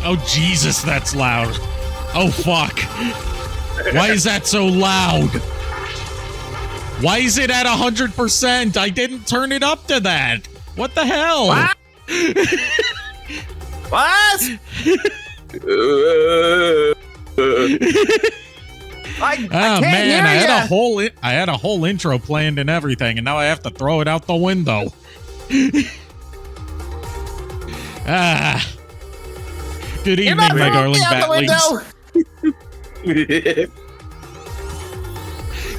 Oh, Jesus, that's loud. Oh, fuck. Why is that so loud? Why is it at 100%? I didn't turn it up to that. What the hell? What? What? I can't hear I had a whole intro planned and everything, and now I have to throw it out the window. Good evening, my darling batlings.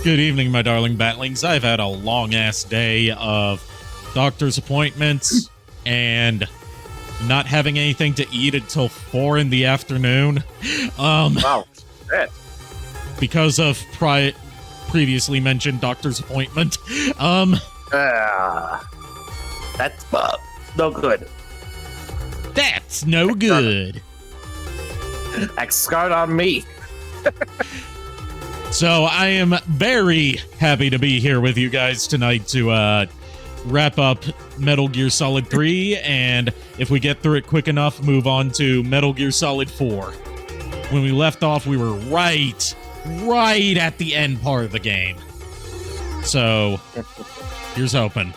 Good evening, my darling batlings. I've had a long-ass day of doctor's appointments and not having anything to eat until 4 in the afternoon. Wow. Shit. Because of previously mentioned doctor's appointment. That's no good. That's no good. Excard on me. So I am very happy to be here with you guys tonight to wrap up Metal Gear Solid 3, and if we get through it quick enough, move on to Metal Gear Solid 4. When we left off, we were right at the end part of the game. So, here's hoping.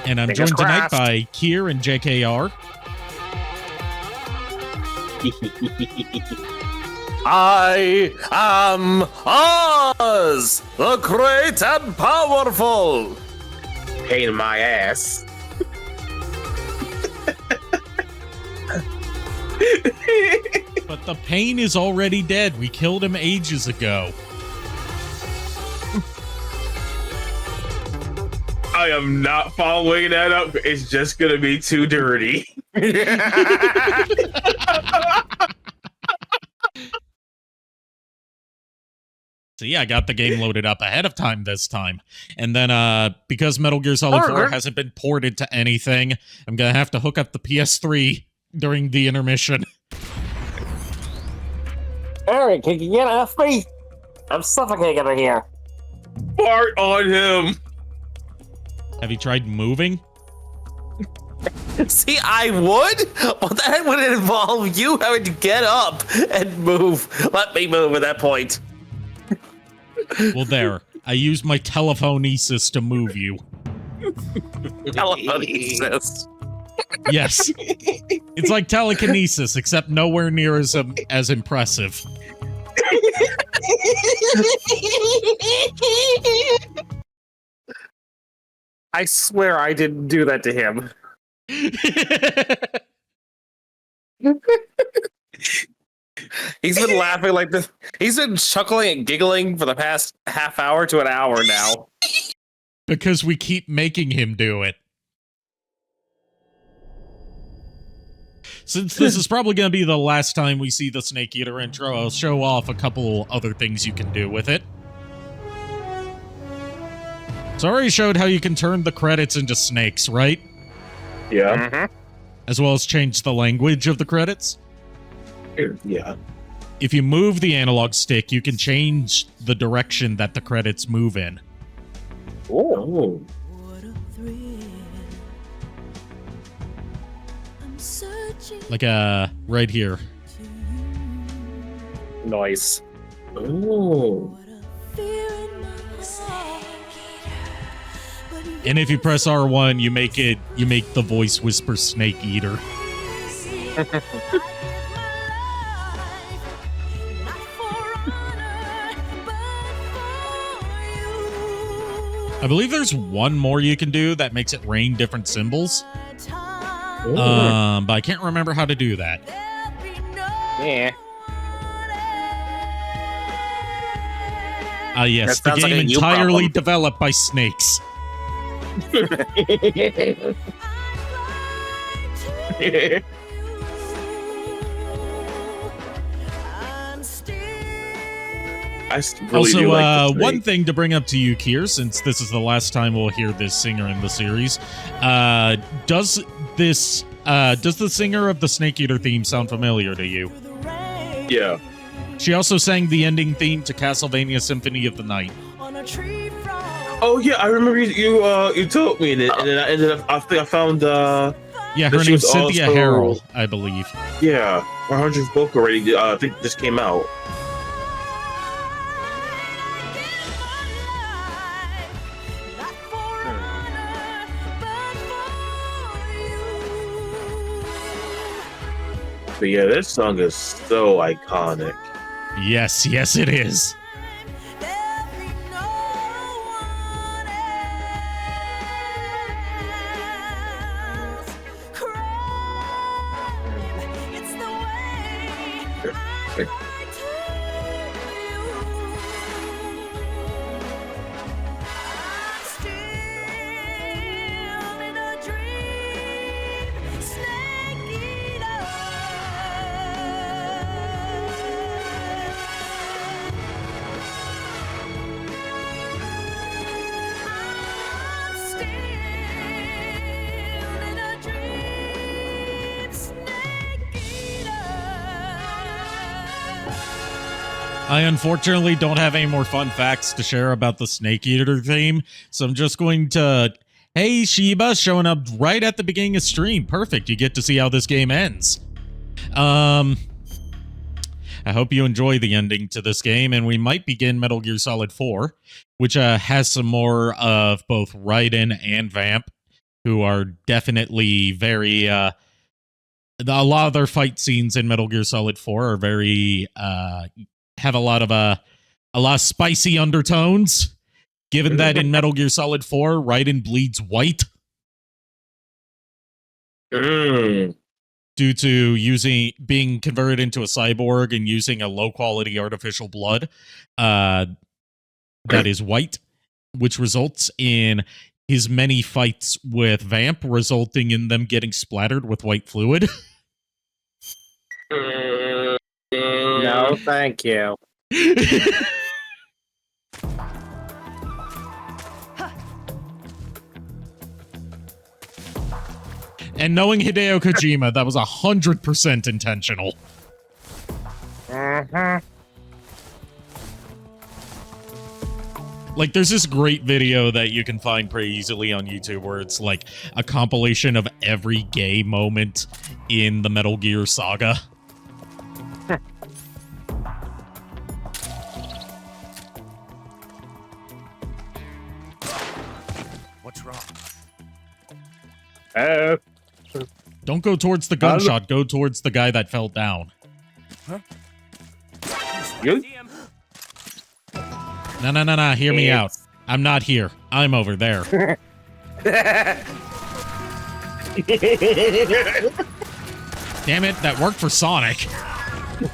And I'm joined tonight by Kier and JKR. I am Oz, the great and powerful. Pain in my ass. But the pain is already dead. We killed him ages ago. I am not following that up. It's just gonna be too dirty. So yeah, I got the game loaded up ahead of time this time. And then because Metal Gear Solid 4 hasn't been ported to anything, I'm gonna have to hook up the PS3 during the intermission. Eric, can you get off me? I'm suffocating over here. Fart on him. Have you tried moving? See, I would, but that would involve you having to get up and move. Let me move at that point. Well, there. I used my telephonesis to move you. Telekinesis. Yes. It's like telekinesis, except nowhere near as impressive. I swear I didn't do that to him. He's been laughing like this. He's been chuckling and giggling for the past half hour to an hour now. Because we keep making him do it. Since this is probably going to be the last time we see the Snake Eater intro, I'll show off a couple other things you can do with it. So I already showed how you can turn the credits into snakes, right? Yeah. Mm-hmm. As well as change the language of the credits. Yeah. If you move the analog stick, you can change the direction that the credits move in. Oh. Like, right here. Nice. Oh. And if you press R1, you make the voice whisper Snake Eater. I believe there's one more you can do that makes it rain different symbols. Ooh. But I can't remember how to do that. Yeah. Yes, the That sounds game like a you entirely problem. developed by snakes. Also, one thing to bring up to you, Kier, since this is the last time we'll hear this singer in the series, does the singer of the Snake Eater theme sound familiar to you? Yeah. She also sang the ending theme to Castlevania Symphony of the Night. Oh yeah, I remember you told me that, and then I ended up. I think I found Yeah, her She name's was Cynthia also- Harrell, I believe. Yeah, her 100th book already. I think just came out. But yeah, this song is so iconic. Yes, yes, it is. I unfortunately don't have any more fun facts to share about the Snake Eater theme, so I'm just going to... Hey, Sheba, showing up right at the beginning of stream. Perfect, you get to see how this game ends. I hope you enjoy the ending to this game, and we might begin Metal Gear Solid 4, which has some more of both Raiden and Vamp, who are definitely very... a lot of their fight scenes in Metal Gear Solid 4 are very... have a lot of spicy undertones, given that in Metal Gear Solid 4, Raiden bleeds white due to being converted into a cyborg and using a low-quality artificial blood that is white, which results in his many fights with Vamp, resulting in them getting splattered with white fluid. No, thank you. And knowing Hideo Kojima, that was 100% intentional. Like, there's this great video that you can find pretty easily on YouTube where it's like a compilation of every gay moment in the Metal Gear saga. What's wrong? Don't go towards the gunshot, go towards the guy that fell down. You? No, hear me out. I'm not here. I'm over there. Damn it, that worked for Sonic.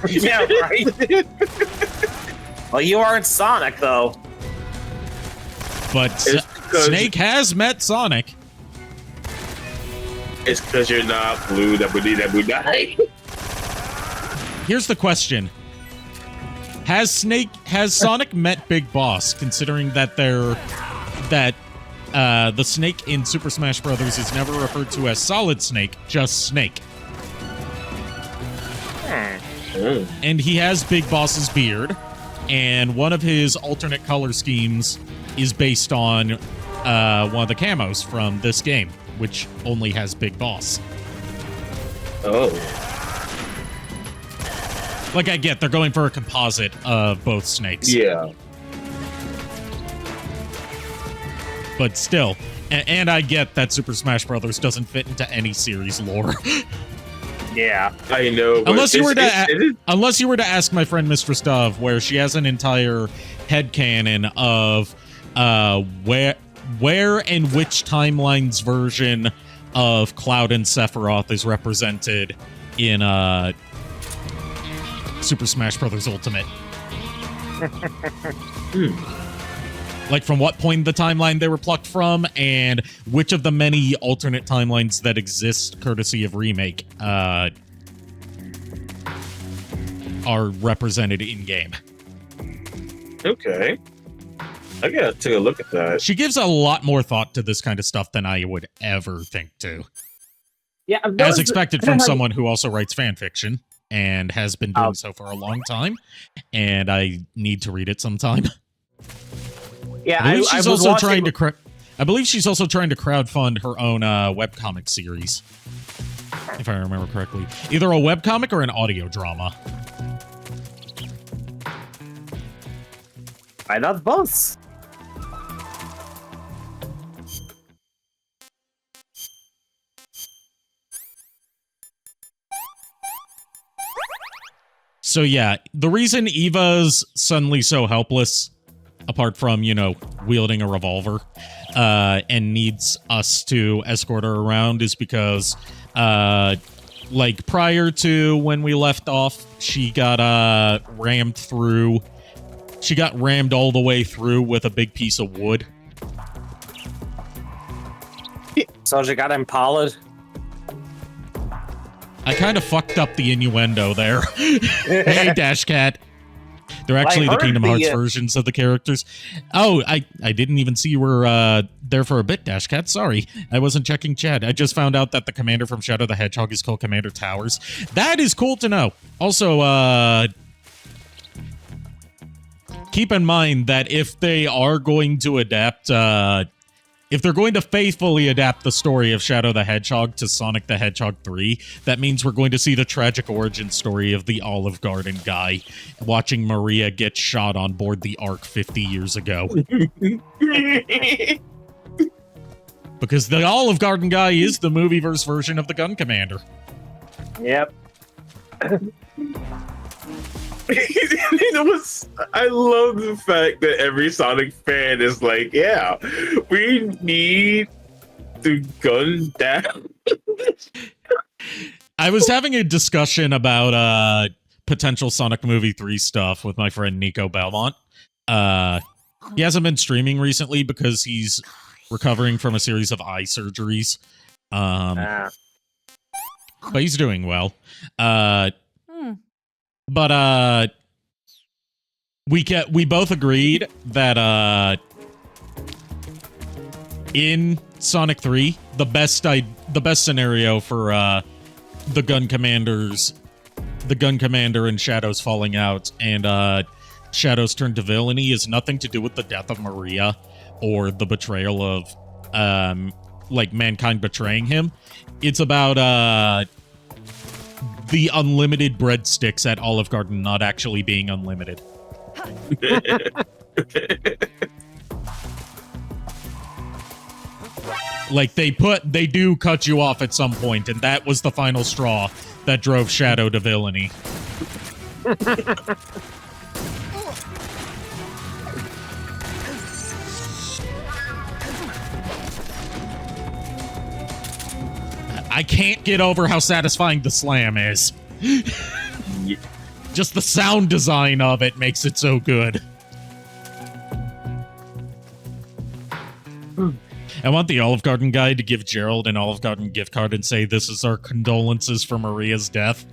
Yeah, right. Well, you aren't Sonic, though. But It's because- Snake has met Sonic. It's because you're not blue. That would die. Here's the question. Has Sonic met Big Boss, considering that the Snake in Super Smash Bros. Is never referred to as Solid Snake, just Snake. And he has Big Boss's beard, and one of his alternate color schemes is based on one of the camos from this game, which only has Big Boss. Oh. Like, I get, they're going for a composite of both Snakes. Yeah. But still, and I get that Super Smash Bros. Doesn't fit into any series lore. Yeah. I know. but Unless you were it unless you were to ask my friend Mistress Dove, where she has an entire headcanon of where and which timeline's version of Cloud and Sephiroth is represented in Super Smash Bros. Ultimate. Like, from what point in the timeline they were plucked from, and which of the many alternate timelines that exist courtesy of Remake are represented in-game. Okay. I gotta take a look at that. She gives a lot more thought to this kind of stuff than I would ever think to. Yeah, As expected from someone who also writes fan fiction and has been doing so for a long time, and I need to read it sometime. Yeah, I believe she's also watching... trying to. I believe she's also trying to crowdfund her own webcomic series. if I remember correctly. Either a webcomic or an audio drama. Why not both? So yeah, the reason Eva's suddenly so helpless, apart from, you know, wielding a revolver, and needs us to escort her around is because, like, prior to when we left off, she got, rammed through. She got rammed all the way through with a big piece of wood. So she got impaled. I kind of fucked up the innuendo there. Hey, Dash Cat. They're actually the heard Kingdom Hearts the, versions of the characters. Oh, I didn't even see you were there for a bit, Dash Cat. Sorry. I wasn't checking chat. I just found out that the commander from Shadow the Hedgehog is called Commander Towers. That is cool to know. Also, keep in mind that if they are going to adapt, if they're going to faithfully adapt the story of Shadow the Hedgehog to Sonic the Hedgehog 3, that means we're going to see the tragic origin story of the Olive Garden guy, watching Maria get shot on board the Ark 50 years ago. Because the Olive Garden guy is the movie-verse version of the Gun Commander. Yep. I love the fact that every Sonic fan is like, yeah, we need to gun down. I was having a discussion about potential Sonic Movie 3 stuff with my friend Nico Belmont. He hasn't been streaming recently because he's recovering from a series of eye surgeries. But he's doing well. But we both agreed that in Sonic 3, the best scenario for the Gun Commander and Shadows falling out and Shadows turned to villainy is nothing to do with the death of Maria or the betrayal of like mankind betraying him. It's about the unlimited breadsticks at Olive Garden not actually being unlimited. Like, they do cut you off at some point, and that was the final straw that drove Shadow to villainy. I can't get over how satisfying the slam is. Just the sound design of it makes it so good. I want the Olive Garden guy to give Gerald an Olive Garden gift card and say, "This is our condolences for Maria's death."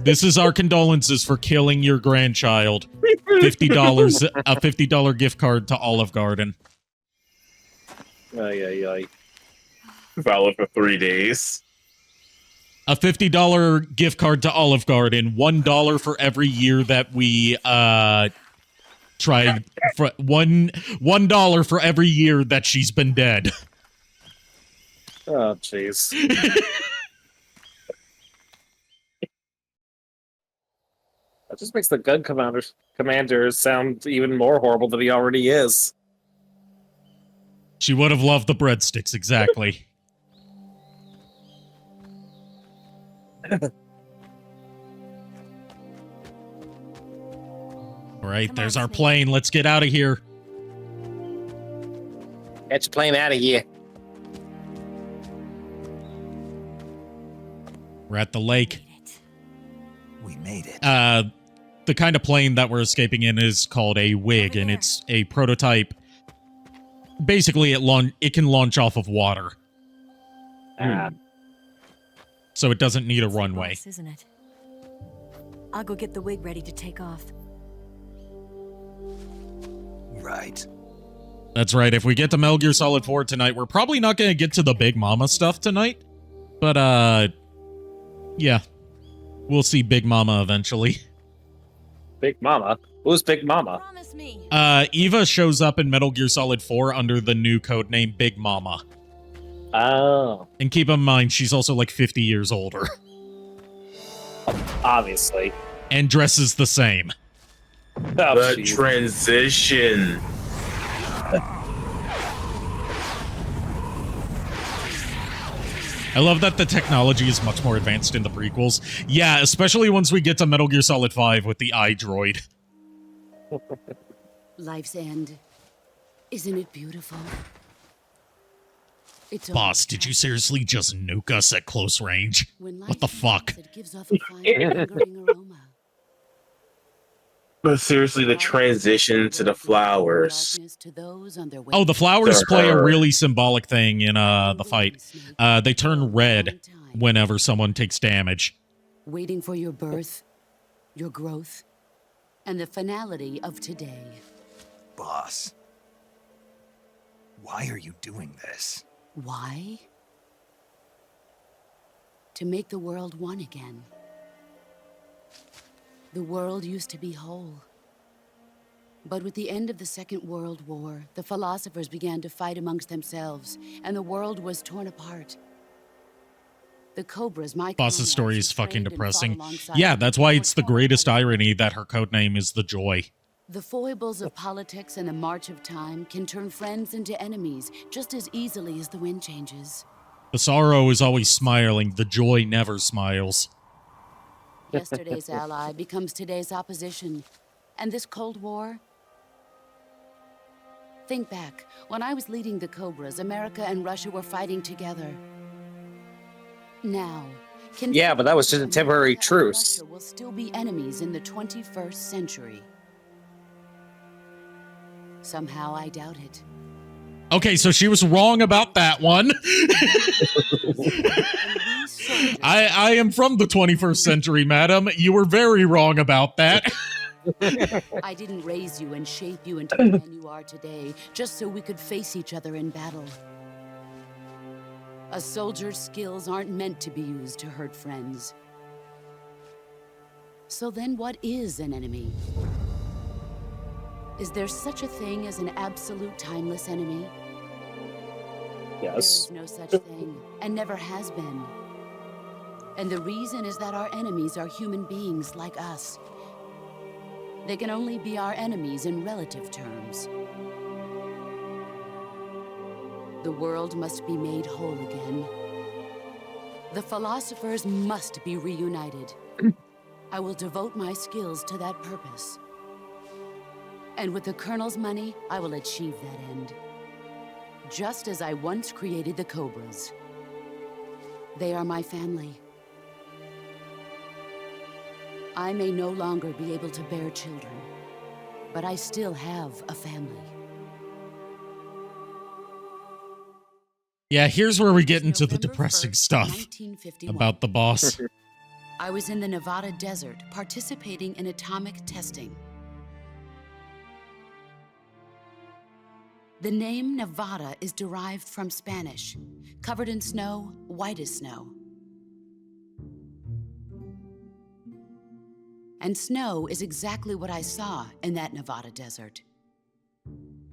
This is our condolences for killing your grandchild. $50, a $50 gift card to Olive Garden. Ay. Valid for 3 days. A $50 gift card to Olive Garden. $1 for every year that we tried. For $1 for every year that she's been dead. Oh, jeez. That just makes the Gun Commander sound even more horrible than he already is. She would have loved the breadsticks, exactly. All right, there's our plane. Let's get out of here. Get your plane out of here. We're at the lake. We made it. The kind of plane that we're escaping in is called a Wig, and it's a prototype. Basically, it can launch off of water. So it doesn't need a runway. Nice, isn't it? I'll go get the Wig ready to take off. Right. That's right. If we get to Metal Gear Solid 4 tonight, we're probably not going to get to the Big Mama stuff tonight. But, yeah. We'll see Big Mama eventually. Big Mama? Who's Big Mama? Promise me. Eva shows up in Metal Gear Solid 4 under the new codename Big Mama. Oh, And keep in mind, she's also like 50 years older obviously. and dresses the same. Oh, The jeez. transition. I love that the technology is much more advanced in the prequels. Yeah, especially once we get to Metal Gear Solid 5 with the iDroid. Life's end. Isn't it beautiful? It's Boss, did you seriously just nuke us at close range? What the fuck? It gives off a fine lingering aroma. But seriously, the transition to the flowers. Oh, the flowers To play a her. really symbolic thing in the fight. They turn red whenever someone takes damage. Waiting for your birth, your growth, and the finality of today. Boss. Why are you doing this? Why? To make the world one again. The world used to be whole. But with the end of the Second World War, the philosophers began to fight amongst themselves, and the world was torn apart. The Cobras, my Boss's story is comrades, fucking trained and fought depressing. alongside Yeah, them that's why who it's were the torn greatest apart. irony that her codename is the Joy. The foibles of politics and the march of time can turn friends into enemies just as easily as the wind changes. The sorrow is always smiling, the joy never smiles. Yesterday's ally becomes today's opposition. And this Cold War? Think back. When I was leading the Cobras, America and Russia were fighting together. Now, Yeah, but that was just a temporary America and truce. Russia will still be enemies in the 21st century. Somehow I doubt it. Okay, so she was wrong about that one. I am from the 21st century, madam. You were very wrong about that. I didn't raise you and shape you into the man you are today just so we could face each other in battle. A soldier's skills aren't meant to be used to hurt friends. So then what is an enemy? Is there such a thing as an absolute timeless enemy? Yes. There is no such thing, and never has been. And the reason is that our enemies are human beings like us. They can only be our enemies in relative terms. The world must be made whole again. The philosophers must be reunited. I will devote my skills to that purpose. And with the Colonel's money, I will achieve that end. Just as I once created the Cobras. They are my family. I may no longer be able to bear children, but I still have a family. Yeah, here's where we get into the November depressing 1st, stuff 1951. about the boss. I was in the Nevada desert participating in atomic testing. The name Nevada is derived from Spanish, covered in snow, white as snow. And snow is exactly what I saw in that Nevada desert.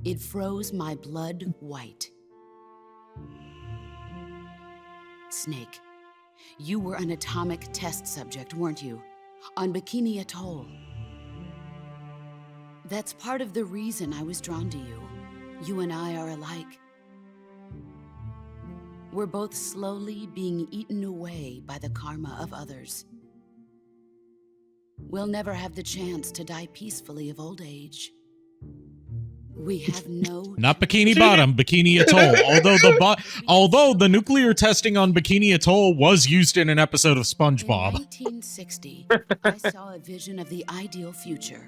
It froze my blood white. Snake, you were an atomic test subject, weren't you? On Bikini Atoll. That's part of the reason I was drawn to you. You and I are alike. We're both slowly being eaten away by the karma of others. We'll never have the chance to die peacefully of old age. We have no... Not Bikini Bottom, Bikini Atoll. Although the nuclear testing on Bikini Atoll was used in an episode of SpongeBob. In 1960, I saw a vision of the ideal future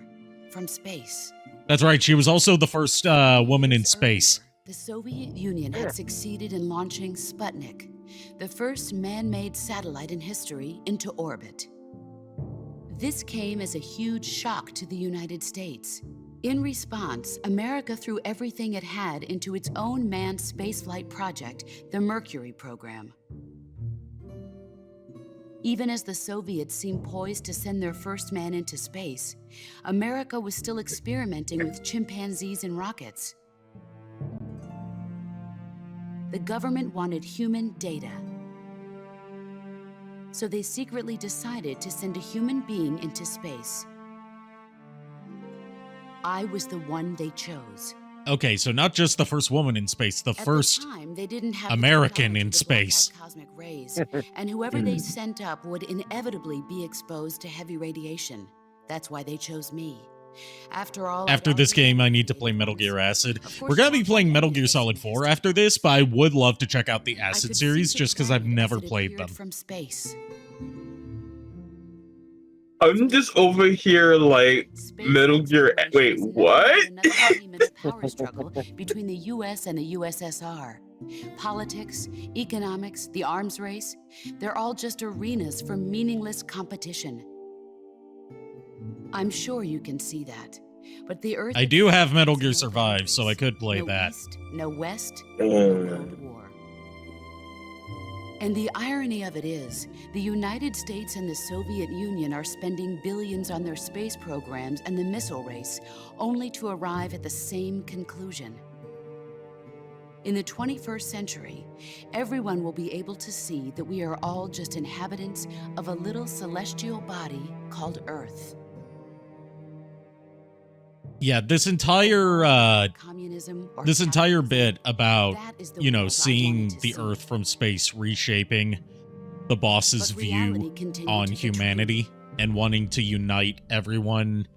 from space. That's right, she was also the first woman in space. The Soviet Union had succeeded in launching Sputnik, the first man-made satellite in history, into orbit. This came as a huge shock to the United States. In response, America threw everything it had into its own manned spaceflight project, the Mercury program. Even as the Soviets seemed poised to send their first man into space, America was still experimenting with chimpanzees and rockets. The government wanted human data. So they secretly decided to send a human being into space. I was the one they chose. Okay, so not just the first woman in space, the At first the time, they didn't have American the in technology to block out space. cosmic rays, and whoever they sent up would inevitably be exposed to heavy radiation. That's why they chose me. After all, After this game, I need to play Metal Gear Acid. We're gonna be playing Metal Gear Solid 4 after this, but I would love to check out the Acid series just because I've never played them. From space. I'm just over here like Metal Gear. Wait, what? Another monumental power struggle between the U.S. and the USSR. Politics, economics, the arms race, they're all just arenas for meaningless competition. I'm sure you can see that. But the Earth I do have Metal Gear itself is no Survive, boundaries. so I could play No that. East, no West, no Cold War. And the irony of it is, the United States and the Soviet Union are spending billions on their space programs and the missile race, only to arrive at the same conclusion. In the 21st century, everyone will be able to see that we are all just inhabitants of a little celestial body called Earth. Yeah, this entire Communism or this entire capitalism, bit about, that is the you know, world I seeing wanted to the see. Earth from space reshaping the boss's But reality view continued on to betray humanity and wanting to unite everyone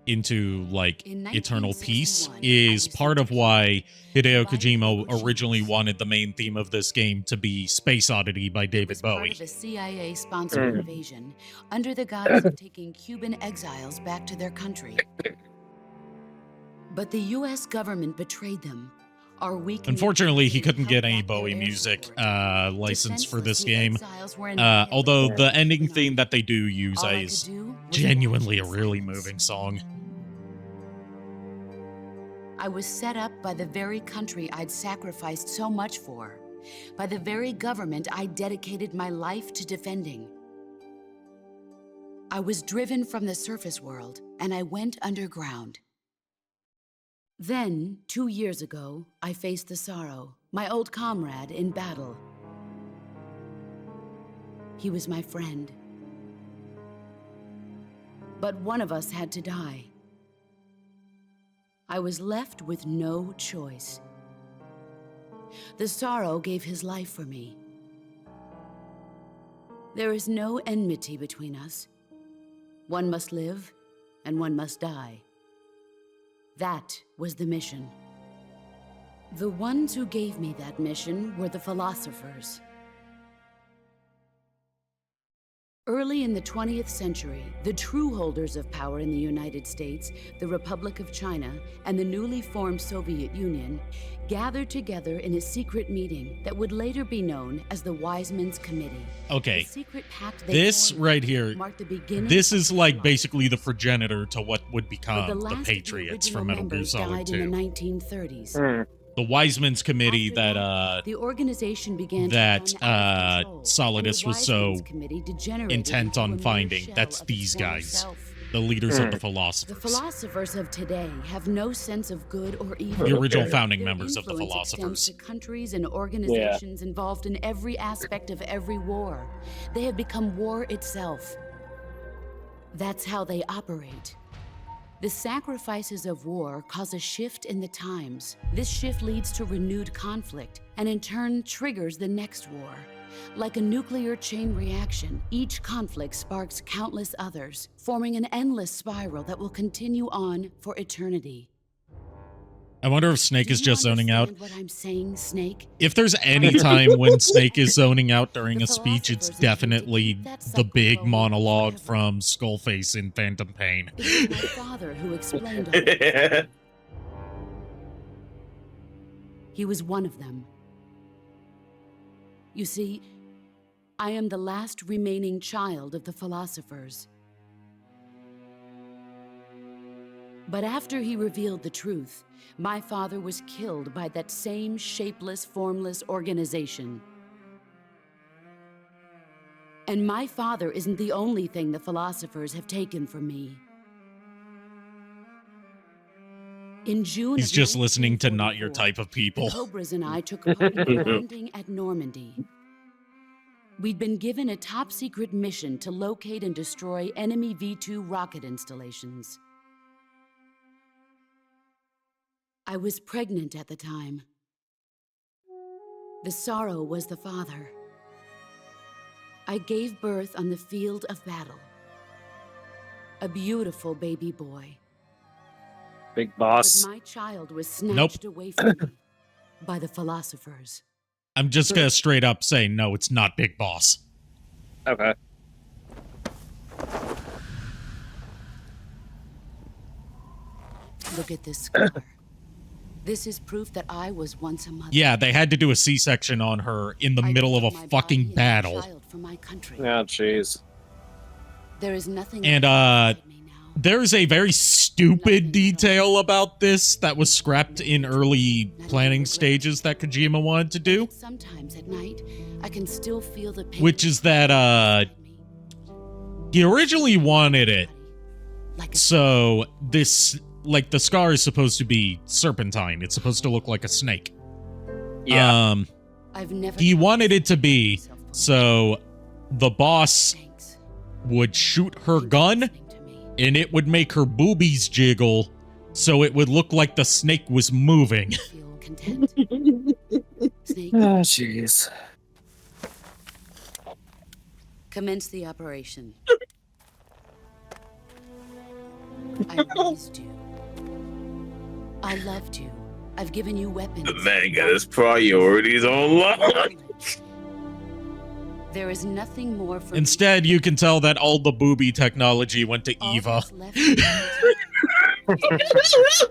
into like In eternal peace 1961, I is was part of sent to why Hideo by Kojima Fukushima. originally wanted the main theme of this game to be Space Oddity by It David was part Bowie. of a CIA-sponsored invasion under the guise of taking Cuban exiles back to their country. But the U.S. government betrayed them. Our weak Unfortunately, he military couldn't get held any back their Bowie air music support. license for Defenseless, this the game. exiles were annihilated Although by the ending Vietnam. theme that they do use All I is could do was genuinely a watch in really silence. moving song. I was set up by the very country I'd sacrificed so much for, by the very government I dedicated my life to defending. I was driven from the surface world, and I went underground. Then, 2 years ago, I faced the Sorrow, my old comrade in battle. He was my friend. But one of us had to die. I was left with no choice. The Sorrow gave his life for me. There is no enmity between us. One must live, and one must die. That was the mission. The ones who gave me that mission were the philosophers. Early in the 20th century, the true holders of power in the United States, the Republic of China, and the newly formed Soviet Union gathered together in a secret meeting that would later be known as the Wise Men's Committee. Okay, The secret pact they this formed right here, marked the beginning this of is the like life. basically the progenitor to what would But become the last of Patriots original from Metal Gear members Solid died 2. in the 1930s. The Wiseman's Committee After that the organization began that, to run out of control, Solidus and the was so Wise Men's Committee degenerated intent into a on mere finding. shell That's of its these former guys, self. the leaders of the The philosophers. philosophers of today have no sense of good or evil. The original founding Their members of the influence extends philosophers. to countries and organizations involved in every aspect of every war. They have become war itself. That's how they operate. The sacrifices of war cause a shift in the times. This shift leads to renewed conflict, and in turn triggers the next war. Like a nuclear chain reaction, each conflict sparks countless others, forming an endless spiral that will continue on for eternity. I wonder if Snake Do is you just zoning out. understand what I'm saying, Snake? If there's any time when Snake is zoning out during The a speech, it's philosophers agreed to definitely keep that the cycle big going monologue forever. from Skullface in Phantom Pain. It was my father who explained all this. He was one of them. You see, I am the last remaining child of the philosophers. But after he revealed the truth, my father was killed by that same shapeless, formless organization. And my father isn't the only thing the philosophers have taken from me. In June He's of just listening to not your 1944, type of people. the Cobras and I took part in the landing at Normandy. We'd been given a top-secret mission to locate and destroy enemy V-2 rocket installations. I was pregnant at the time. The sorrow was the father. I gave birth on the field of battle. A beautiful baby boy. Big But boss. my child was snatched away from me by the philosophers. I'm just gonna straight up say, no, it's not Big Boss. Okay. Look at this scar. This is proof that I was once a mother. Yeah, they had to do a C-section on her in the I middle of gave a my fucking body and my battle. child for my country. Oh, jeez. There is nothing And, inside me now. There's a very stupid detail about this that was scrapped in early planning stages that Kojima wanted to do, Sometimes at night, I can still feel the pain which is that, inside me. he originally wanted it. Like a So, this, like, the scar is supposed to be serpentine. It's supposed to look like a snake. Yeah. I've never He felt wanted it to myself be, before. so the boss Thanks. would shoot her Thanks for gun, listening to me. and it would make her boobies jiggle, so it would look like the snake was moving. I feel content. Snake, Oh, jeez. commence the operation. I raised you. I loved you. I've given you weapons. The man got his priorities online. There is nothing more for Instead, you can tell that all the booby technology went to All Eva. that's left is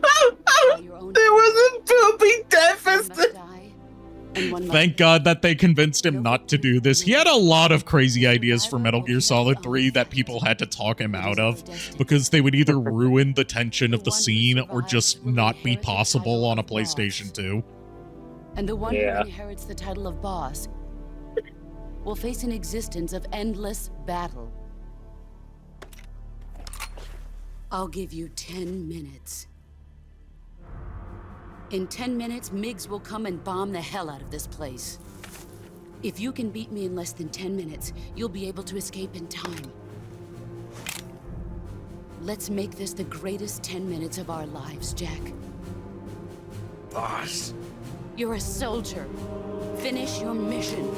by your own There was a poopy One deficit. must die, and one must Thank God that they convinced him not to do this. He had a lot of crazy ideas for Metal Gear Solid 3 that people had to talk him out of, because they would either ruin the tension of the scene or just not be possible on a PlayStation 2. And the one Yeah. who inherits the title of boss will face an existence of endless battle. I'll give you 10 minutes. In 10 minutes, Miggs will come and bomb the hell out of this place. If you can beat me in less than 10 minutes, you'll be able to escape in time. Let's make this the greatest 10 minutes of our lives, Jack. Boss. You're a soldier. Finish your mission.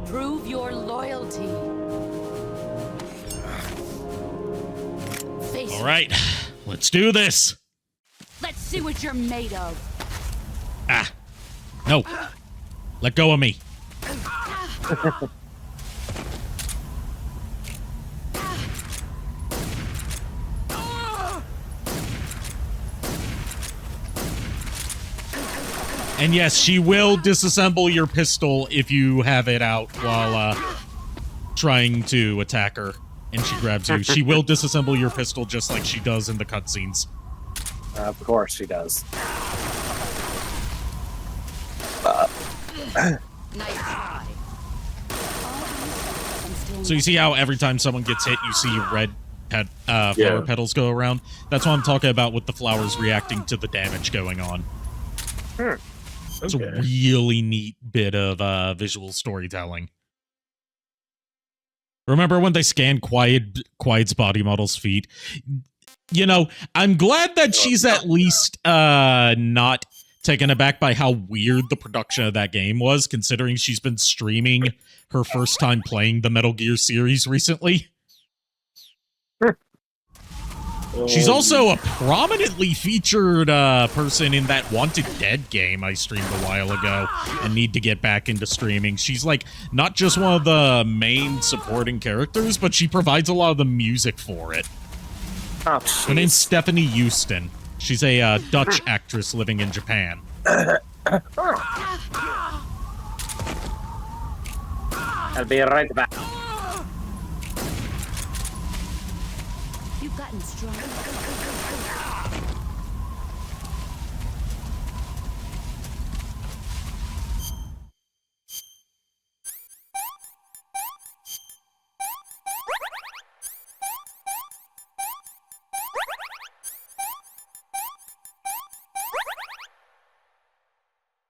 Prove your loyalty. Face All right, let's do this. Let's see what you're made of. Ah, no. Let go of me. And yes, she will disassemble your pistol if you have it out while trying to attack her and she grabs you. She will disassemble your pistol just like she does in the cutscenes. Of course she does. Nice try. So you see how every time someone gets hit, you see red flower Yeah. petals go around? That's what I'm talking about with the flowers reacting to the damage going on. It's a Okay. really neat bit of visual storytelling. Remember when they scanned Quiet's body model's feet? You know, I'm glad that she's at least not taken aback by how weird the production of that game was, considering she's been streaming her first time playing the Metal Gear series recently. She's also a prominently featured person in that Wanted Dead game I streamed a while ago and need to get back into streaming. She's like not just one of the main supporting characters, but she provides a lot of the music for it. Oh, Her name's jeez. Stephanie Houston. She's a Dutch actress living in Japan. I'll be right back. You've gotten stronger.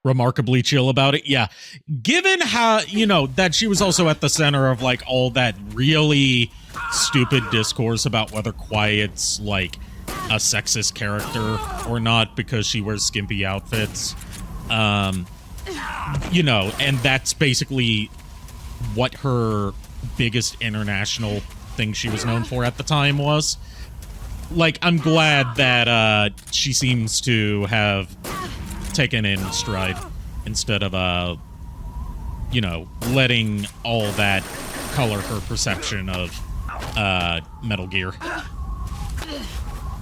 remarkably chill about it. Yeah. Given how, that she was also at the center of like all that really stupid discourse about whether Quiet's like a sexist character or not because she wears skimpy outfits. And that's basically what her biggest international thing she was known for at the time was. Like, I'm glad that she seems to have taken in stride instead of, letting all that color her perception of Metal Gear. Time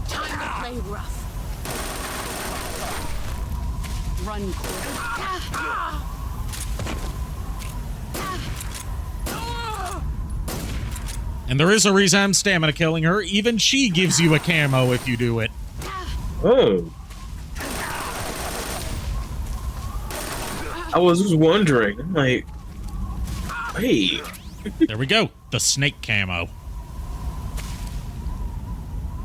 to play rough. Run, Corey. And there is a reason I'm stamina killing her. Even she gives you a camo if you do it. Oh. I was just wondering. I'm like, hey. There we go. The snake camo.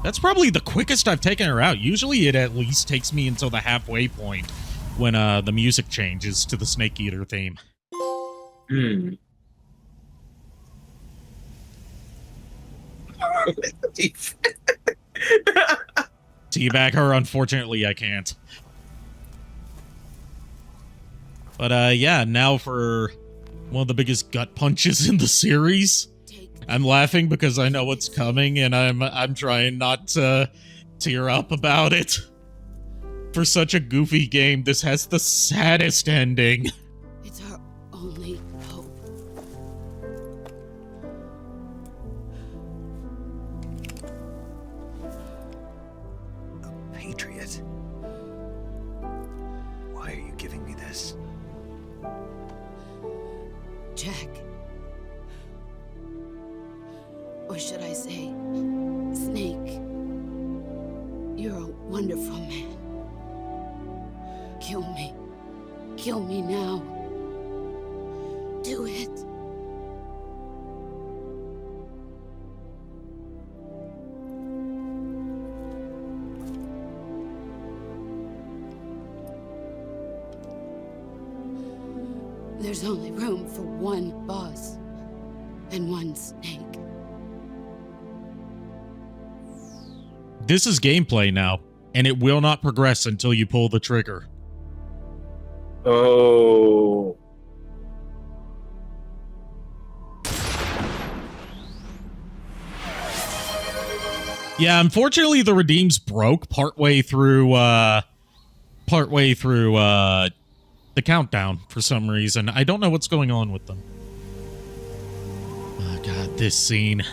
That's probably the quickest I've taken her out. Usually it at least takes me until the halfway point when the music changes to the Snake Eater theme. Teabag her, unfortunately I can't. But yeah, now for one of the biggest gut punches in the series. I'm laughing because I know what's coming and I'm trying not to tear up about it. For such a goofy game, this has the saddest ending. It's our only hope. A patriot. Why are you giving me this? Jack. Or should I say, Snake. You're a wonderful man. Kill me. Kill me now. Do it. There's only room for one boss and one snake. This is gameplay now, and it will not progress until you pull the trigger. Oh. Yeah, unfortunately the redeems broke partway through the countdown for some reason. I don't know what's going on with them. Oh god, this scene.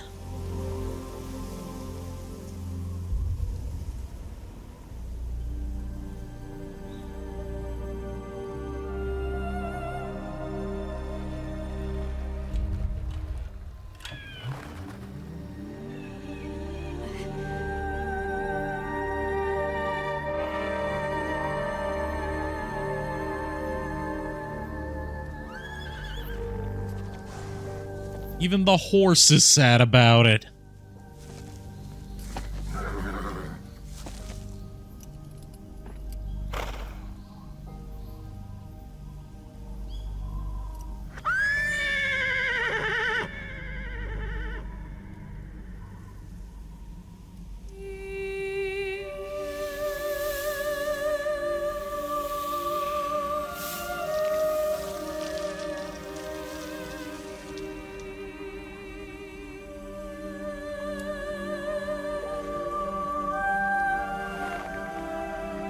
Even the horse is sad about it.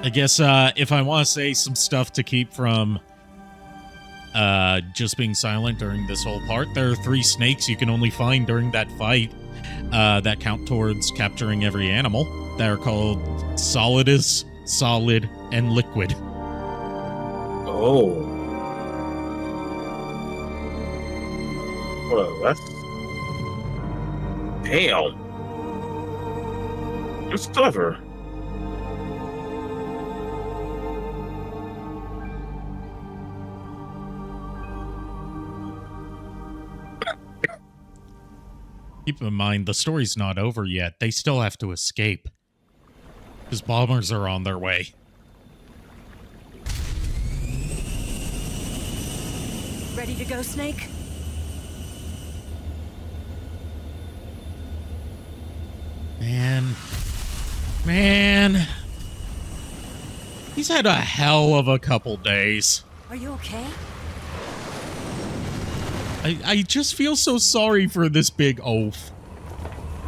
I guess if I want to say some stuff to keep from just being silent during this whole part, there are 3 snakes you can only find during that fight that count towards capturing every animal. They're called Solidus, Solid, and Liquid. Oh. Well, that's... Damn. That's clever. Keep in mind, the story's not over yet. They still have to escape. Because bombers are on their way. Ready to go, Snake? Man. He's had a hell of a couple days. Are you okay? I just feel so sorry for this big oaf.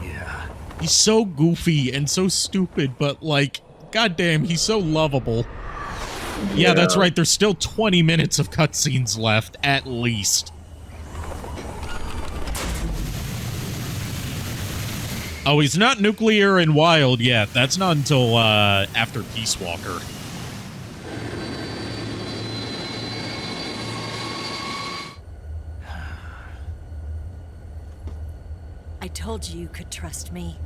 Yeah. He's so goofy and so stupid, but like, goddamn, he's so lovable. Yeah, that's right. There's still 20 minutes of cutscenes left, at least. Oh, he's not nuclear and wild yet. That's not until after Peace Walker. I told you could trust me.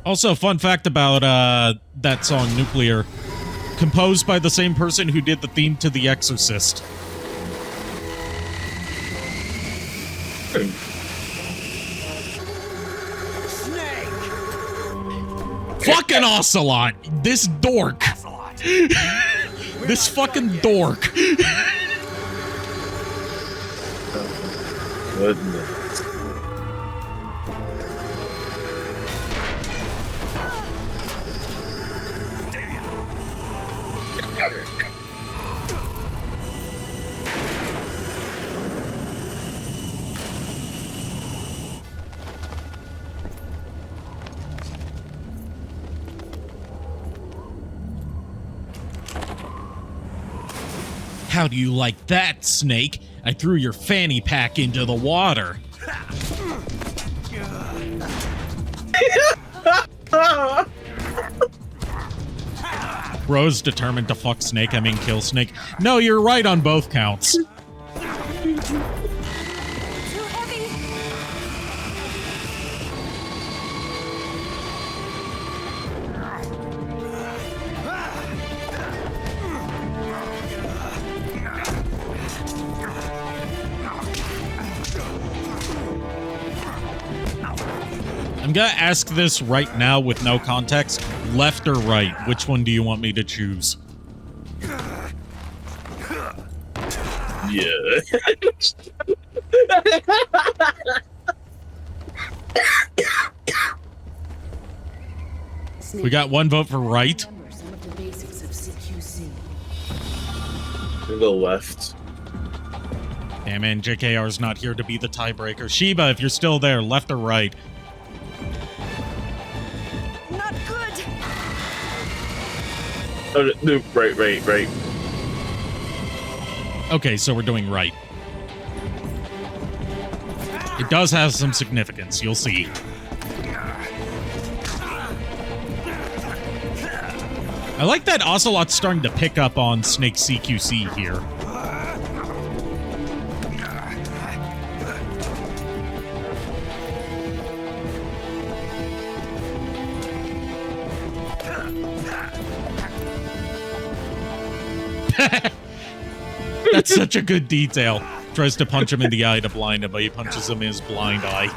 Also, fun fact about that song, Nuclear. Composed by the same person who did the theme to The Exorcist. Snake! Fucking Ocelot! This dork! Ocelot. This fucking dork! Goodness. How do you like that, Snake? I threw your fanny pack into the water. Bro's determined to fuck Snake, I mean kill Snake. No, you're right on both counts. Too heavy! I'm gonna ask this right now with no context. Left or right? Which one do you want me to choose? Yeah. We got one vote for right. Remember some of the basics of CQC. The left. Damn man, JKR's not here to be the tiebreaker. Sheba, if you're still there, left or right? Not good! Oh, no, right. Okay, so we're doing right. It does have some significance, you'll see. I like that Ocelot's starting to pick up on Snake CQC here. That's such a good detail. Tries to punch him in the eye to blind him, but he punches him in his blind eye.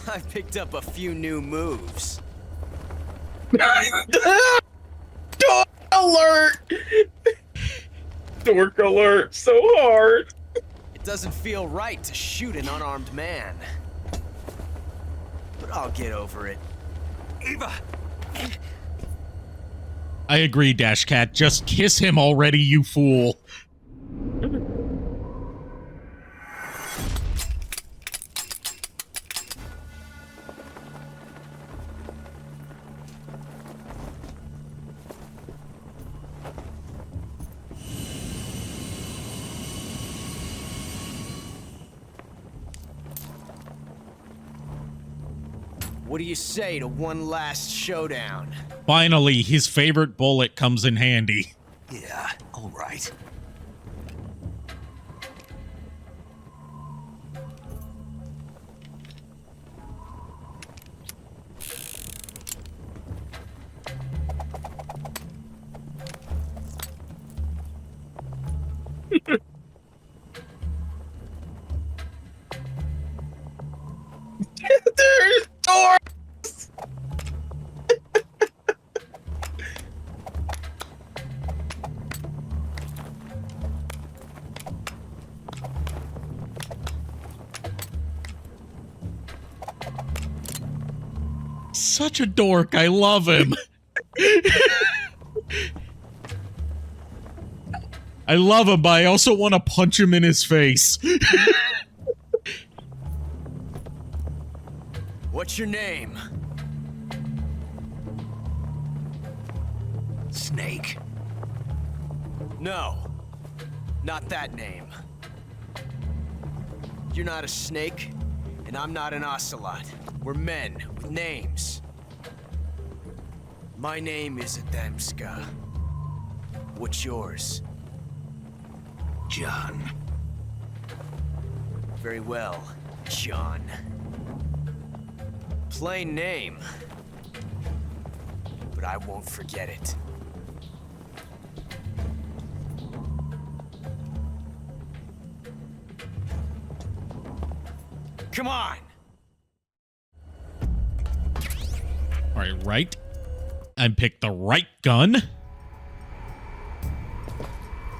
I picked up a few new moves. Dork alert! Dork alert so hard. It doesn't feel right to shoot an unarmed man. But I'll get over it. Eva! I agree, Dash Cat. Just kiss him already, you fool. What do you say to one last showdown? Finally, his favorite bullet comes in handy. Yeah, all right. such a dork. I love him. I love him, but I also want to punch him in his face. What's your name? Snake. No, not that name. You're not a snake, and I'm not an ocelot. We're men with names. My name is Adamska. What's yours? John. Very well, John. Plain name. But I won't forget it. Come on! Alright, right. I picked the right gun.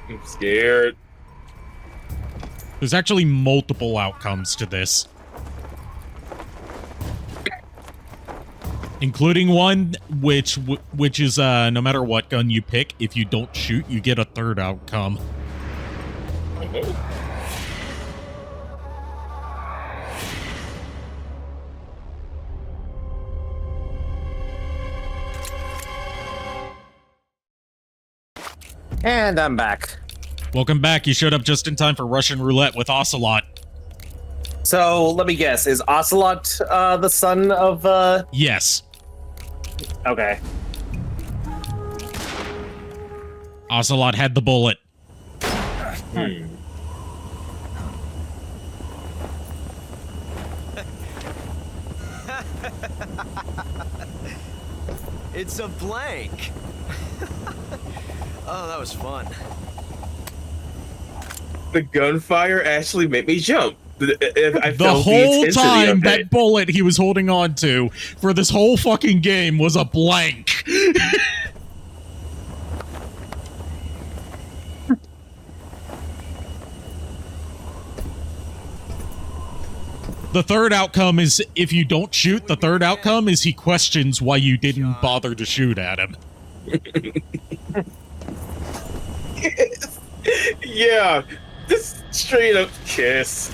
I'm scared. There's actually multiple outcomes to this. Including one which is no matter what gun you pick, if you don't shoot, you get a third outcome. And I'm back. Welcome back. You showed up just in time for Russian roulette with Ocelot. So let me guess, is Ocelot the son of Yes. Okay. Ocelot had the bullet. It's a blank. Oh, that was fun. The gunfire actually made me jump. I The felt whole intensity time of that it. bullet he was holding on to for this whole fucking game was a blank. The third outcome is if you don't shoot, the third outcome is he questions why you didn't bother to shoot at him. Yeah, just straight up kiss.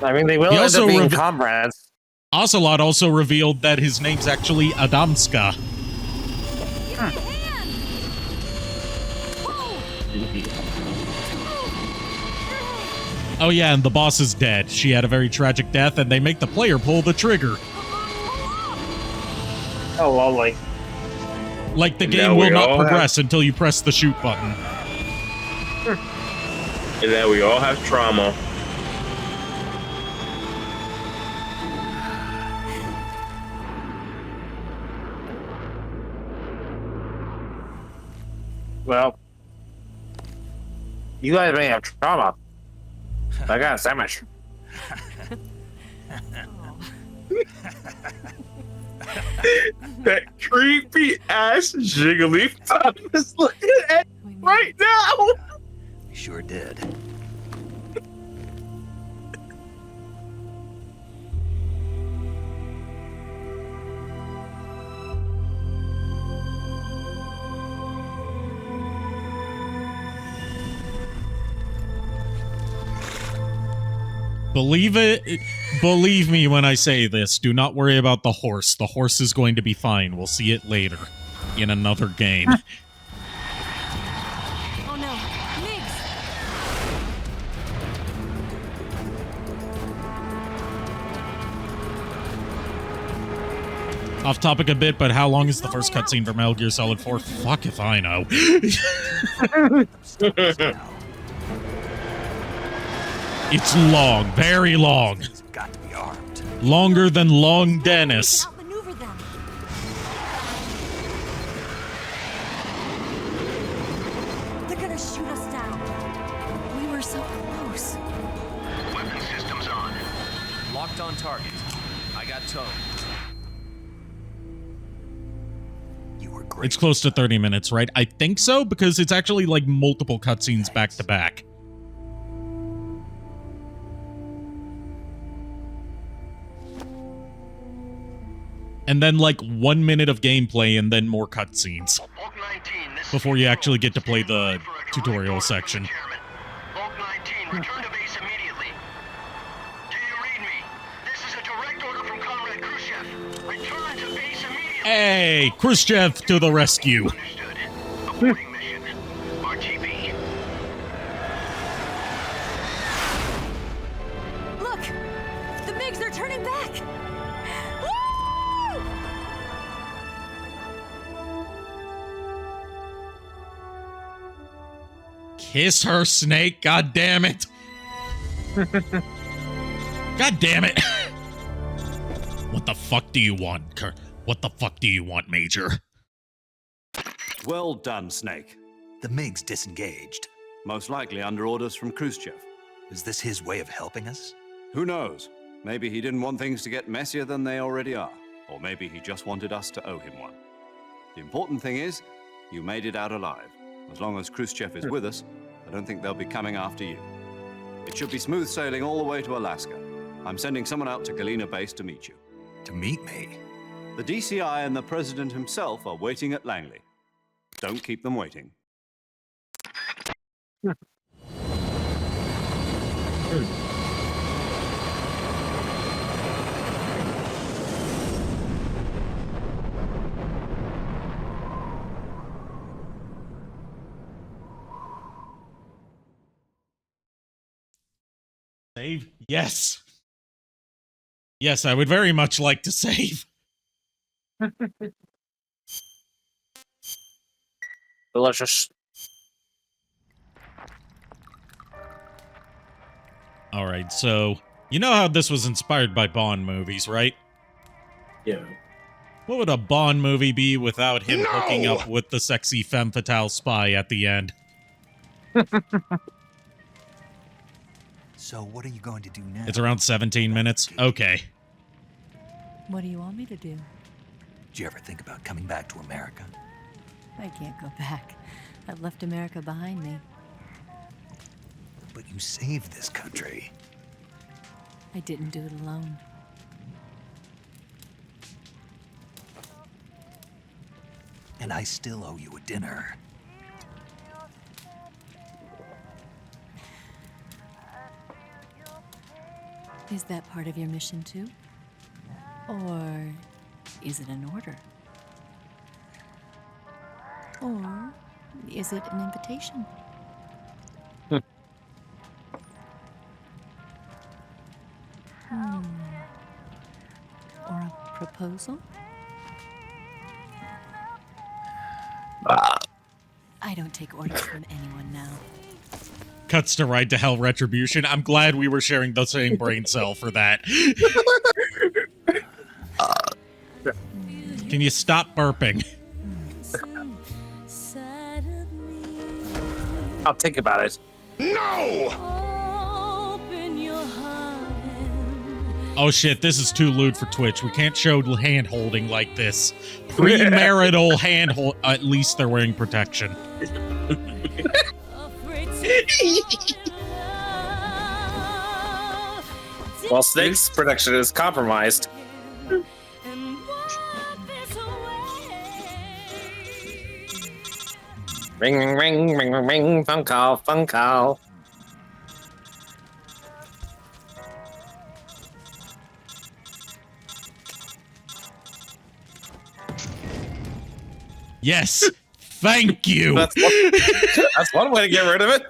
I mean, they will He end also up being rev- comrades. Ocelot also revealed that his name's actually Adamska. Oh yeah, and the boss is dead. She had a very tragic death, and they make the player pull the trigger. Oh, lovely. Like the And game now we will not all progress until you press the shoot button. And then we all have trauma. Well, you guys may have trauma. I got a sandwich. That creepy ass Jigglypuff is looking at me right now. We sure did. Believe me when I say this. Do not worry about the horse. The horse is going to be fine. We'll see it later in another game. Oh no, Migs! Off topic a bit, but how long is the first cutscene for Metal Gear Solid 4? Fuck if I know. It's long, very long. He's got to be armed. Longer than Long Dennis. Outmaneuver them. They're gonna shoot us down. We were so close. Weapon systems on. Locked on target. I got towed. You were great. It's close to 30 minutes, right? I think so, because it's actually like multiple cutscenes back to back. And then like 1 minute of gameplay and then more cutscenes Bulk 19, this is before you actually get to play Stand by the for a direct tutorial order from section. the chairman. Bulk 19, return to base immediately. Do you read me? This is a direct order from Comrade Khrushchev. Return to base immediately. Hey, Khrushchev to the rescue. Understood. Aborting mission. RTB. Look! The MiGs are turning back! Woo! Kiss her, Snake. God damn it. God damn it. What the fuck do you want, Kurt? What the fuck do you want, Major? Well done, Snake. The MiG's disengaged. Most likely under orders from Khrushchev. Is this his way of helping us? Who knows? Maybe he didn't want things to get messier than they already are. Or maybe he just wanted us to owe him one. The important thing is, you made it out alive. As long as Khrushchev is with us, I don't think they'll be coming after you. It should be smooth sailing all the way to Alaska. I'm sending someone out to Galena Base to meet you. To meet me? The DCI and the President himself are waiting at Langley. Don't keep them waiting. Save? Yes. Yes, I would very much like to save. Delicious. All right, so you know how this was inspired by Bond movies, right? Yeah. What would a Bond movie be without him hooking up with the sexy femme fatale spy at the end? So what are you going to do now? It's around 17 minutes. Okay. What do you want me to do? Did you ever think about coming back to America? I can't go back. I've left America behind me. But you saved this country. I didn't do it alone. And I still owe you a dinner. Is that part of your mission too? Or is it an order? Or is it an invitation? Or a proposal? I don't take orders from anyone now. Cuts to Ride to Hell Retribution. I'm glad we were sharing the same brain cell for that. Can you stop burping? I'll think about it. Oh shit, this is too lewd for Twitch. We can't show hand holding like this. Premarital hand hold. At least they're wearing protection. Well, Snake's protection is compromised. Ring, ring, ring, ring, ring, ring, phone call, phone call. Yes. Thank you. That's one way to get rid of it.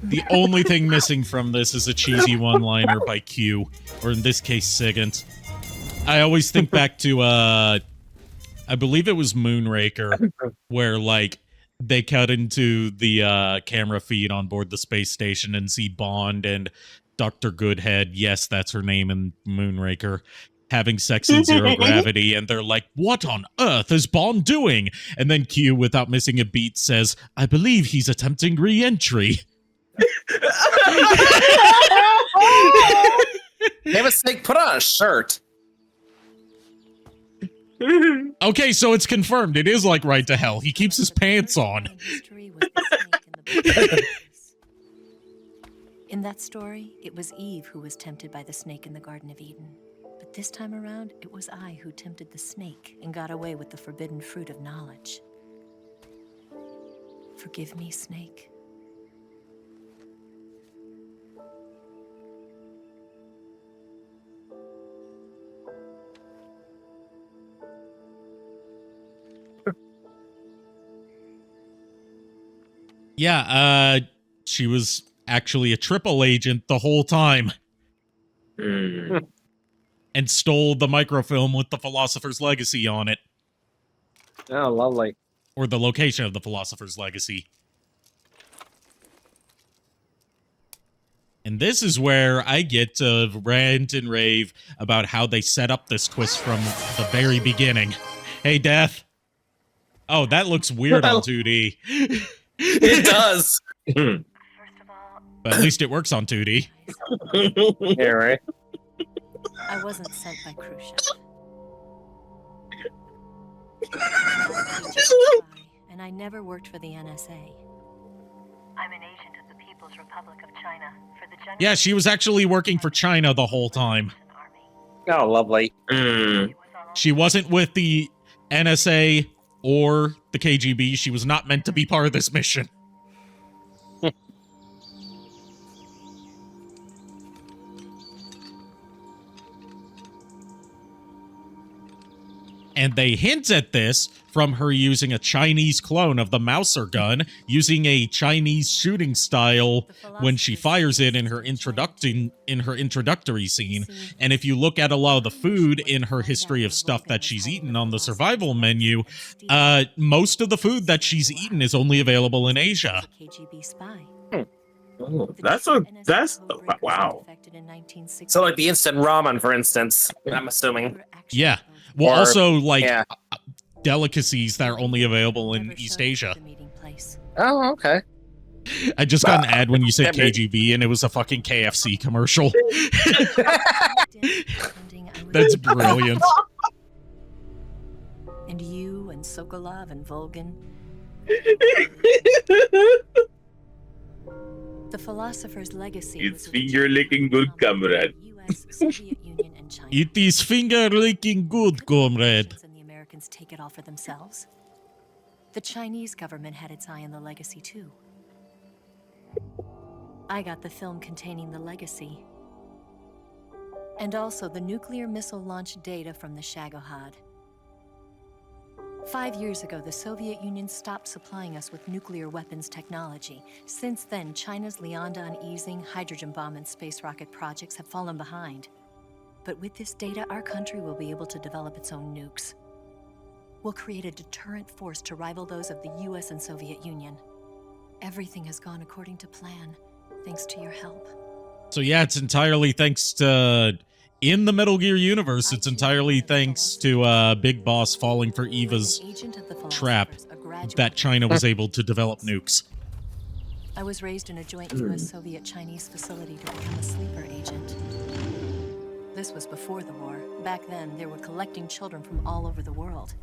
The only thing missing from this is a cheesy one-liner by Q, or in this case, Sigint. I always think back to, I believe it was Moonraker, where, like, they cut into the camera feed on board the space station and see Bond and Dr. Goodhead, yes, that's her name in Moonraker, having sex in zero gravity, and they're like, what on earth is Bond doing? And then Q, without missing a beat, says, I believe he's attempting re-entry. Damn it, Snake, put on a shirt. Okay, so it's confirmed. It is like Right to Hell. He keeps his pants on. History was the snake in the In that story, it was Eve who was tempted by the snake in the Garden of Eden. But this time around, it was I who tempted the snake and got away with the forbidden fruit of knowledge. Forgive me, snake. Yeah, she was actually a triple agent the whole time Hmm. and stole the microfilm with the Philosopher's Legacy on it, Oh, lovely. or the location of the Philosopher's Legacy. And this is where I get to rant and rave about how they set up this twist from the very beginning. Hey, Death. Oh, that looks weird on 2D. It does. Hmm. But at least it works on 2D. Yeah, right. I wasn't sent by Khrushchev. And I never worked for the NSA. I'm an agent of the People's Republic of China for the General Yeah, she was actually working for China the whole time. Army. Oh, lovely. Hmm. She wasn't with the NSA or the KGB. She was not meant to be part of this mission. And they hint at this from her using a Chinese clone of the Mauser gun, using a Chinese shooting style when she fires it in her introductory scene. And if you look at a lot of the food in her history of stuff that she's eaten on the survival menu, most of the food that she's eaten is only available in Asia. KGB spy. Oh, that's wow. So like the instant ramen, for instance, I'm assuming. Yeah. Well, Or- also, like, yeah. delicacies that are only available in East Asia. Oh, okay. I just got an ad when you said Yeah, but- KGB, and it was a fucking KFC commercial. That's brilliant. And you and Sokolov and Volgin. The Philosopher's Legacy. It's was a finger licking good, comrade. US, Soviet Union, and China. It is finger-licking good, comrade. And the Americans take it all for themselves. The Chinese government had its eye on the legacy too. I got the film containing the legacy. And also the nuclear missile launch data from the Shagohod. 5 years ago, the Soviet Union stopped supplying us with nuclear weapons technology. Since then, China's Liaodong easing, hydrogen bomb, and space rocket projects have fallen behind. But with this data, our country will be able to develop its own nukes. We'll create a deterrent force to rival those of the US and Soviet Union. Everything has gone according to plan, thanks to your help. So yeah, it's entirely thanks to... In the Metal Gear universe, it's entirely thanks to Big Boss falling for Eva's trap that China was able to develop nukes. I was raised in a joint US-Soviet-Chinese facility to become a sleeper agent. This was before the war. Back then, they were collecting children from all over the world.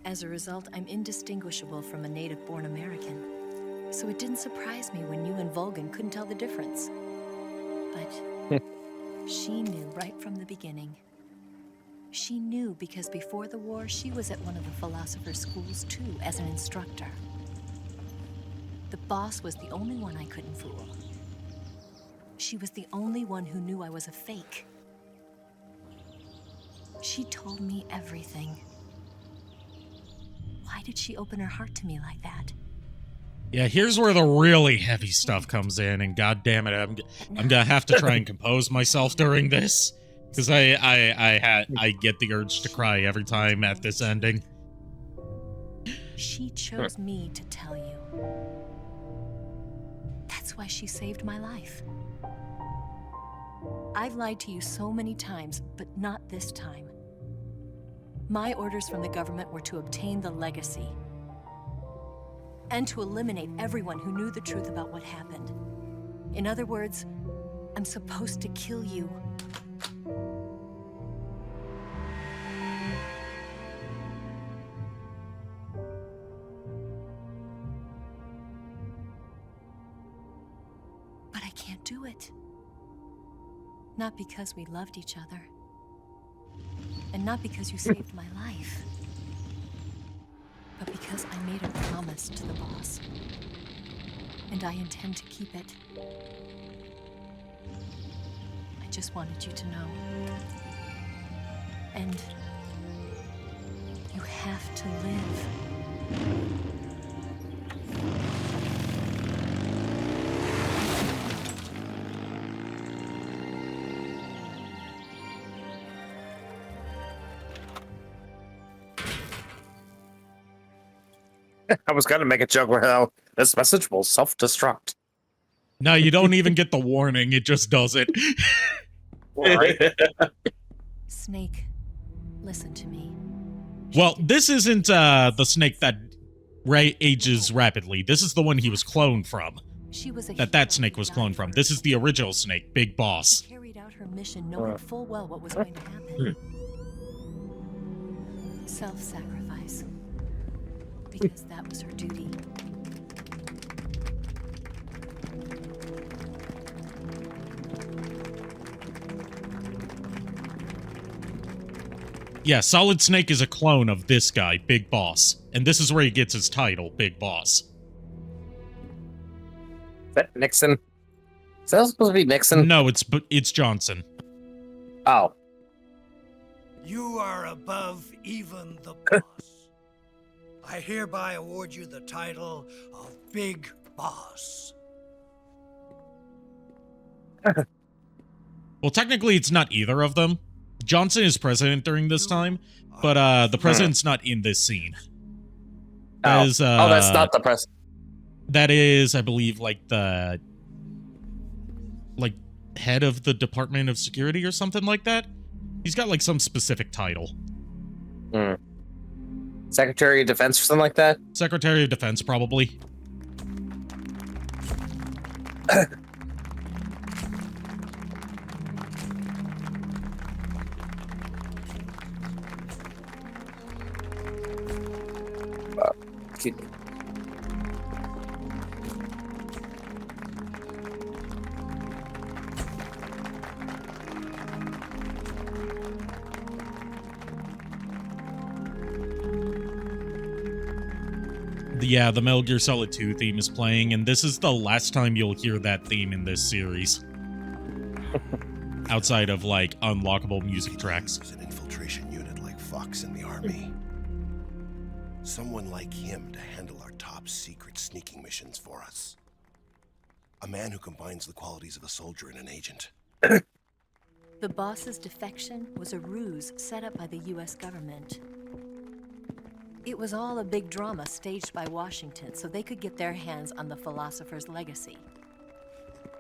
As a result, I'm indistinguishable from a native-born American. So it didn't surprise me when you and Volgin couldn't tell the difference. But she knew right from the beginning. She knew because before the war, she was at one of the philosopher's schools too, as an instructor. The boss was the only one I couldn't fool. She was the only one who knew I was a fake. She told me everything. Why did she open her heart to me like that? Yeah, here's where the really heavy stuff comes in, and god damn it, I'm gonna have to try and compose myself during this, because I get the urge to cry every time at this ending. She chose me to tell you. That's why she saved my life. I've lied to you so many times, but not this time. My orders from the government were to obtain the legacy and to eliminate everyone who knew the truth about what happened. In other words, I'm supposed to kill you. do it. Not because we loved each other. And not because you saved my life. But because I made a promise to the boss. And I intend to keep it. I just wanted you to know. And you have to live. I was gonna make a joke where how this message will self-destruct. No, you don't even get the warning. It just does it. Right? Snake, listen to me. Well, this isn't the snake that ages rapidly. This is the one he was cloned from. She was a That snake was cloned from. This is the original snake, Big Boss. She carried out her mission knowing full well what was going to happen. Self-sacrifice. Because that was her duty. Yeah, Solid Snake is a clone of this guy, Big Boss. And this is where he gets his title, Big Boss. Is that Nixon? Is that supposed to be Nixon? No, it's Johnson. Oh. You are above even the boss. I hereby award you the title of Big Boss. Well, technically, it's not either of them. Johnson is president during this time, but the president's not in this scene. That is, that's not the president. That is, I believe, like the head of the Department of Security or something like that. He's got like some specific title. Secretary of Defense or something like that? Secretary of Defense, probably. Excuse me. Yeah, the Metal Gear Solid 2 theme is playing, and this is the last time you'll hear that theme in this series. Outside of, like, unlockable music tracks. An infiltration unit like Fox in the army. Someone like him to handle our top secret sneaking missions for us. A man who combines the qualities of a soldier and an agent. The boss's defection was a ruse set up by the US government. It was all a big drama staged by Washington so they could get their hands on the philosopher's legacy.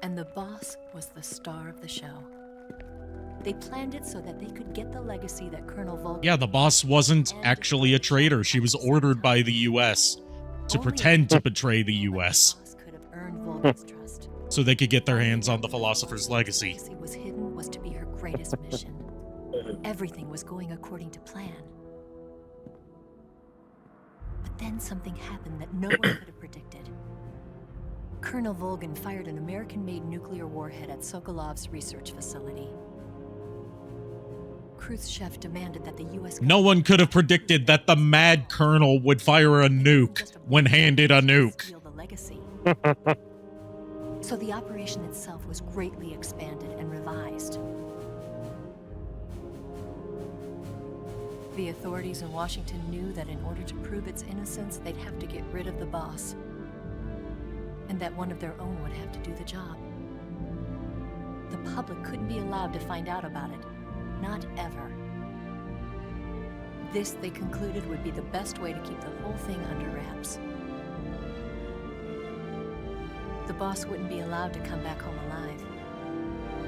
And the boss was the star of the show. They planned it so that they could get the legacy that Colonel Vulcan... Yeah, the boss wasn't actually a traitor. She was ordered by the US to pretend to betray the US. Could have earned Vulcan's trust. So they could get their hands on the philosopher's legacy. Was hidden was to be her greatest mission. Everything was going according to plan. But then something happened that no one could have predicted. Colonel Volgan fired an American-made nuclear warhead at Sokolov's research facility. Khrushchev demanded that the U.S. No one could have predicted that the mad colonel would fire a nuke when handed a nuke. Steal the legacy. So the operation itself was greatly expanded and revised. The authorities in Washington knew that in order to prove its innocence, they'd have to get rid of the boss. And that one of their own would have to do the job. The public couldn't be allowed to find out about it. Not ever. This, they concluded, would be the best way to keep the whole thing under wraps. The boss wouldn't be allowed to come back home alive.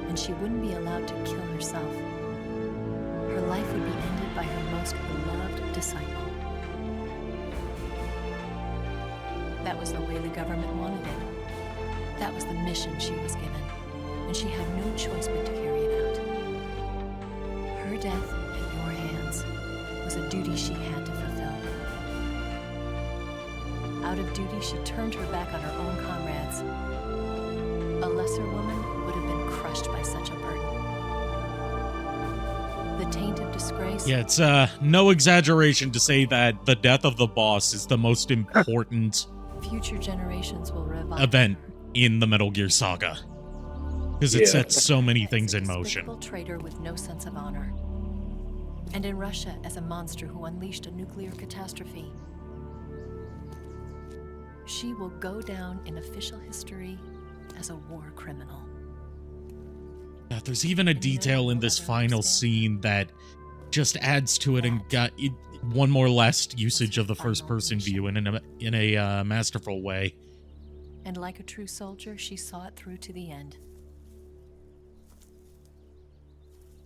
And she wouldn't be allowed to kill herself. Her life would be ended by her most beloved disciple. That was the way the government wanted it. That was the mission she was given, and she had no choice but to carry it out. Her death at your hands was a duty she had to fulfill. Out of duty, she turned her back on her own comrades. A lesser woman taint of disgrace. Yeah, it's no exaggeration to say that the death of the boss is the most important Future generations will revive event in the Metal Gear saga. Because it sets so many things in motion. A traitor with no sense of honor. And in Russia as a monster who unleashed a nuclear catastrophe. She will go down in official history as a war criminal. Yeah, there's even a detail in this final scene that just adds to it and got it, one more last usage of the first-person view in a masterful way. And like a true soldier, she saw it through to the end.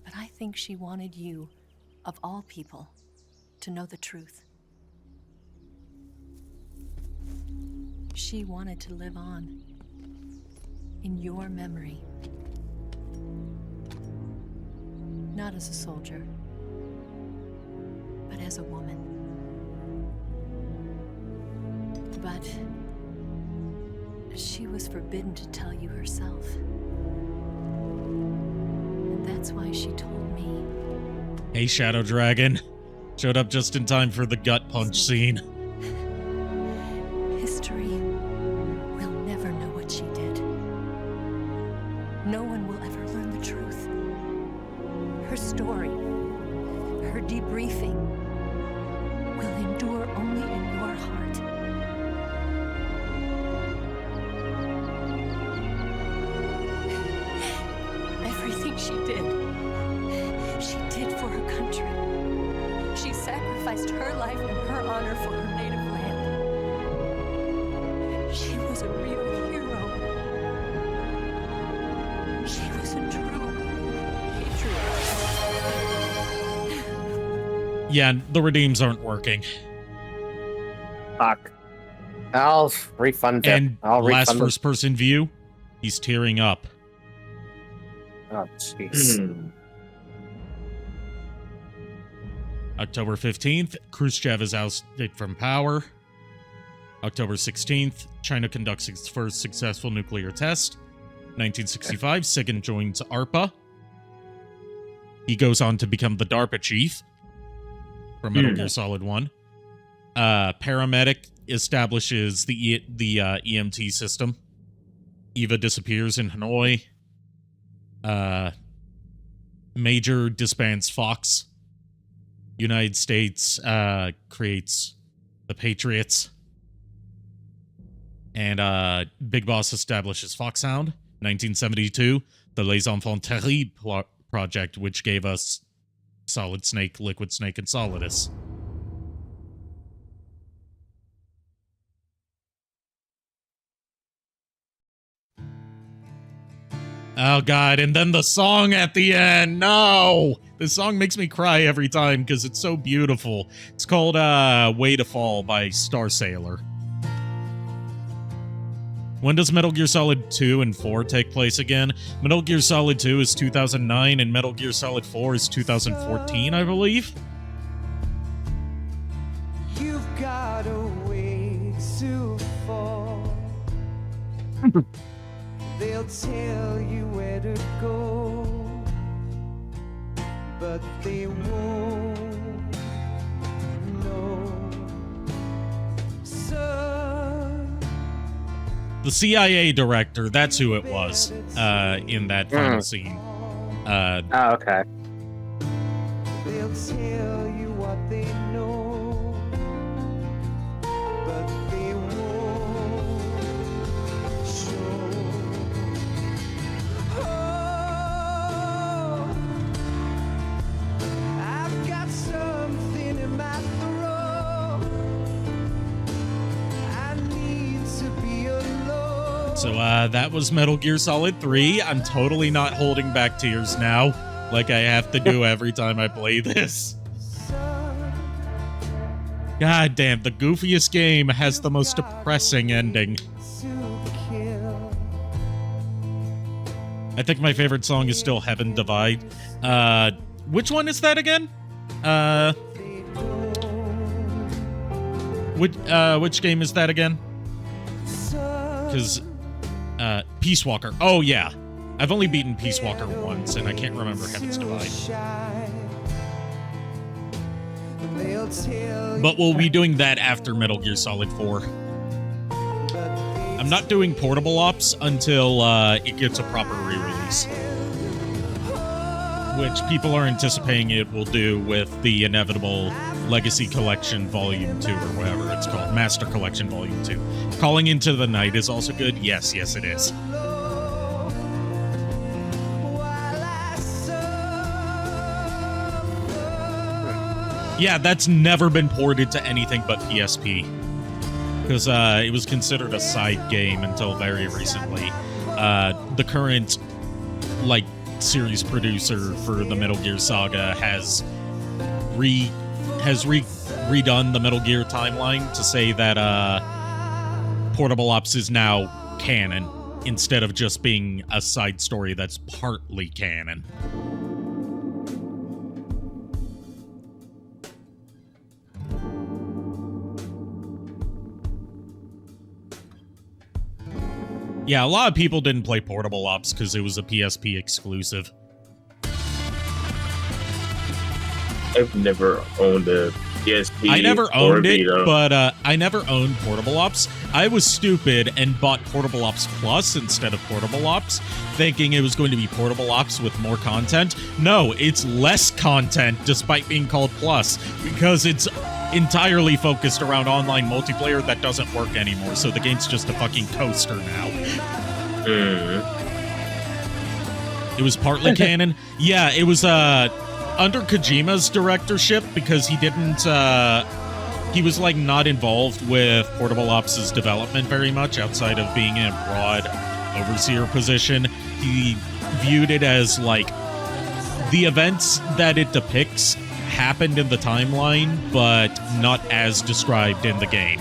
But I think she wanted you, of all people, to know the truth. She wanted to live on in your memory. Not as a soldier, but as a woman. But she was forbidden to tell you herself. And that's why she told me. Hey, Shadow Dragon. Showed up just in time for the gut punch scene. History will never know what she did. No one will ever learn the truth. Her story, her debriefing, will endure only in your heart. Everything she did for her country. She sacrificed her life and her honor for her native land. She was a real hero. She was a true patriot. Yeah, the redeems aren't working. Fuck. I'll refund it. And I'll last refund first-person view, he's tearing up. Oh, jeez. October 15th, Khrushchev is ousted from power. October 16th, China conducts its first successful nuclear test. 1965, Sigyn joins ARPA. He goes on to become the DARPA chief from Metal Gear Solid 1. Paramedic establishes the EMT system. Eva disappears in Hanoi. Major disbands Fox. United States creates the Patriots. And Big Boss establishes Foxhound. 1972, the Les Enfants Terribles project, which gave us Solid Snake, Liquid Snake, and Solidus. Oh god, and then the song at the end. No! This song makes me cry every time because it's so beautiful. It's called Way to Fall by Star Sailor. When does Metal Gear Solid 2 and 4 take place again? Metal Gear Solid 2 is 2009 and Metal Gear Solid 4 is 2014, I believe. You've got a way to fall. They'll tell you where to go, but they won't know. So The CIA director, that's who it was in that final scene. Oh, okay. they'll tell you what they know, but they won't show. Oh, I've got something in my throat. I need to be alone. So that was Metal Gear Solid 3. I'm totally not holding back tears now, like I have to do every time I play this. God damn, the goofiest game has the most depressing ending. I think my favorite song is still Heaven Divide. Which one is that again? Which game is that again? Because Peace Walker. Oh yeah, I've only beaten Peace Walker once, and I can't remember Heaven's Divide. But we'll be doing that after Metal Gear Solid 4. I'm not doing Portable Ops until it gets a proper re-release, which people are anticipating it will do with the inevitable Legacy Collection Volume 2, or whatever it's called, Master Collection Volume 2. Calling Into the Night is also good. Yes, yes, it is. Yeah, that's never been ported to anything but PSP. Because it was considered a side game until very recently. The current, series producer for the Metal Gear saga has redone the Metal Gear timeline to say that Portable Ops is now canon, instead of just being a side story that's partly canon. Yeah, a lot of people didn't play Portable Ops because it was a PSP exclusive. I've never owned a PSP. I never owned it, but I never owned Portable Ops. I was stupid and bought Portable Ops Plus instead of Portable Ops, thinking it was going to be Portable Ops with more content. No, it's less content despite being called Plus, because it's entirely focused around online multiplayer that doesn't work anymore, so the game's just a fucking coaster now. It was partly canon. Yeah, it was under Kojima's directorship, because he didn't he was not involved with Portable Ops' development very much outside of being in a broad overseer position. He viewed it as the events that it depicts happened in the timeline, but not as described in the game.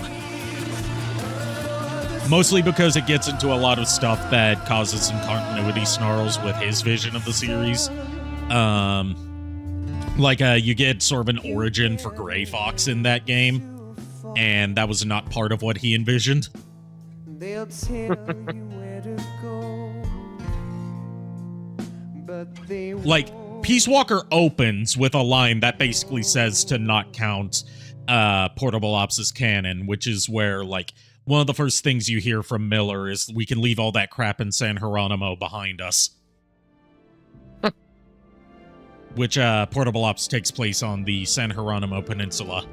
Mostly because it gets into a lot of stuff that causes some continuity snarls with his vision of the series. You get sort of an origin for Gray Fox in that game, and that was not part of what he envisioned. They'll tell you where to go, but they Peace Walker opens with a line that basically says to not count Portable Ops as canon, which is where, one of the first things you hear from Miller is, we can leave all that crap in San Geronimo behind us. Which, Portable Ops takes place on the San Geronimo Peninsula.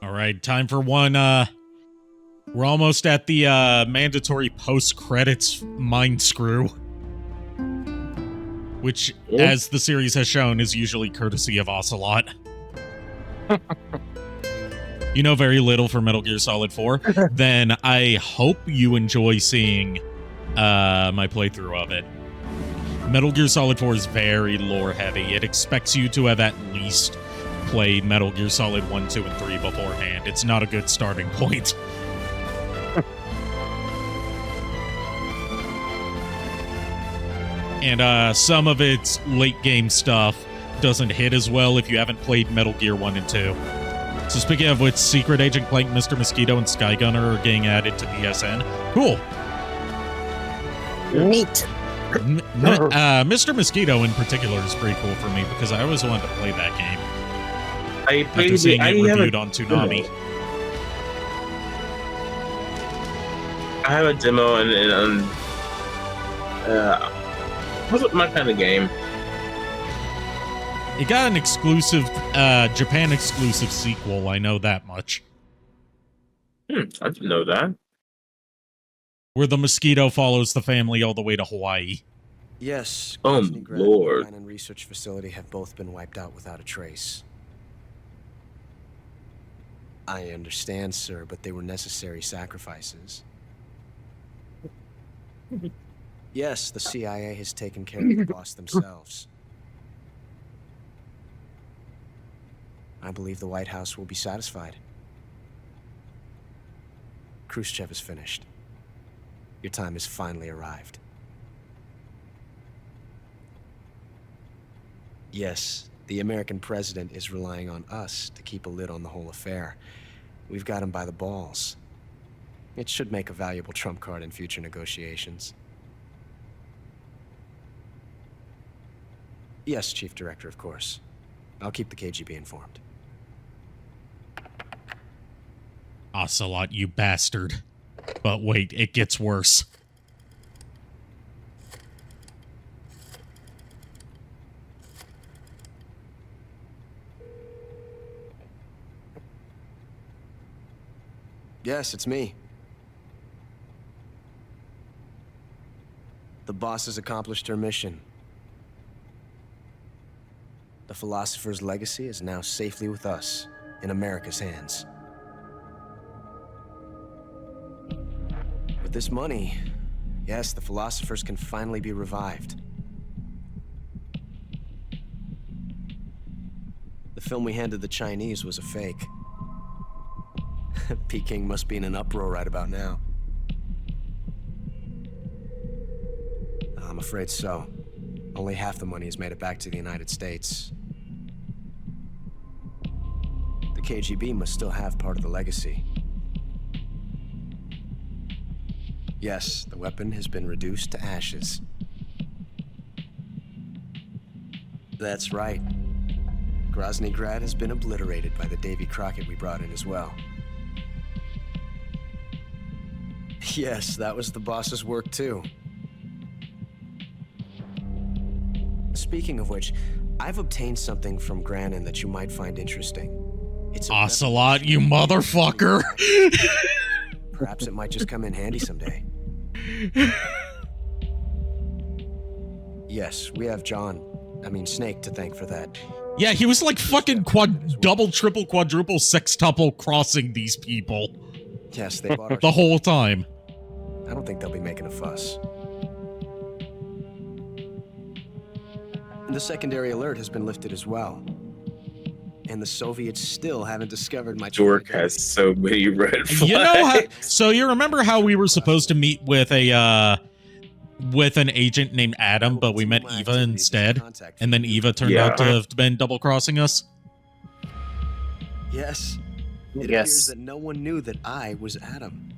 Alright, time for one, we're almost at the, mandatory post-credits mind screw. Which, as the series has shown, is usually courtesy of Ocelot. You know very little for Metal Gear Solid 4, then I hope you enjoy seeing, my playthrough of it. Metal Gear Solid 4 is very lore-heavy. It expects you to have at least played Metal Gear Solid 1, 2, and 3 beforehand. It's not a good starting point. And some of its late-game stuff doesn't hit as well if you haven't played Metal Gear 1 and 2. So speaking of which, Secret Agent Clank, Mr. Mosquito, and Skygunner are getting added to PSN. Cool. Neat. Mr. Mosquito in particular is pretty cool for me because I always wanted to play that game. After seeing it reviewed on Toonami. I have a demo and what's my kind of game? It got an exclusive, Japan exclusive sequel. I know that much. I didn't know that. Where the mosquito follows the family all the way to Hawaii. Yes, Lord. and research facility have both been wiped out without a trace. I understand, sir, but they were necessary sacrifices. Yes, the CIA has taken care of the boss themselves. I believe the White House will be satisfied. Khrushchev is finished. Your time has finally arrived. Yes, the American president is relying on us to keep a lid on the whole affair. We've got him by the balls. It should make a valuable trump card in future negotiations. Yes, Chief Director, of course. I'll keep the KGB informed. Ocelot, you bastard. But wait, it gets worse. Yes, it's me. The boss has accomplished her mission. The philosopher's legacy is now safely with us, in America's hands. With this money, yes, the philosophers can finally be revived. The film we handed the Chinese was a fake. Peking must be in an uproar right about now. I'm afraid so. Only half the money has made it back to the United States. The KGB must still have part of the legacy. Yes, the weapon has been reduced to ashes. That's right. Grozny Grad has been obliterated by the Davy Crockett we brought in as well. Yes, that was the boss's work too. Speaking of which, I've obtained something from Granin that you might find interesting. It's Ocelot, you motherfucker! Perhaps it might just come in handy someday. Yes, we have Snake to thank for that. Yeah, he was like fucking double, triple, quadruple, sextuple crossing these people. Yes, they bought our the whole time. I don't think they'll be making a fuss. The secondary alert has been lifted as well. And the Soviets still haven't discovered my Dork has so many red flags. You know so you remember how we were supposed to meet with an agent named Adam, but we met Eva instead? And then Eva turned out to have been double-crossing us? Yes. It appears that no one knew that I was Adam.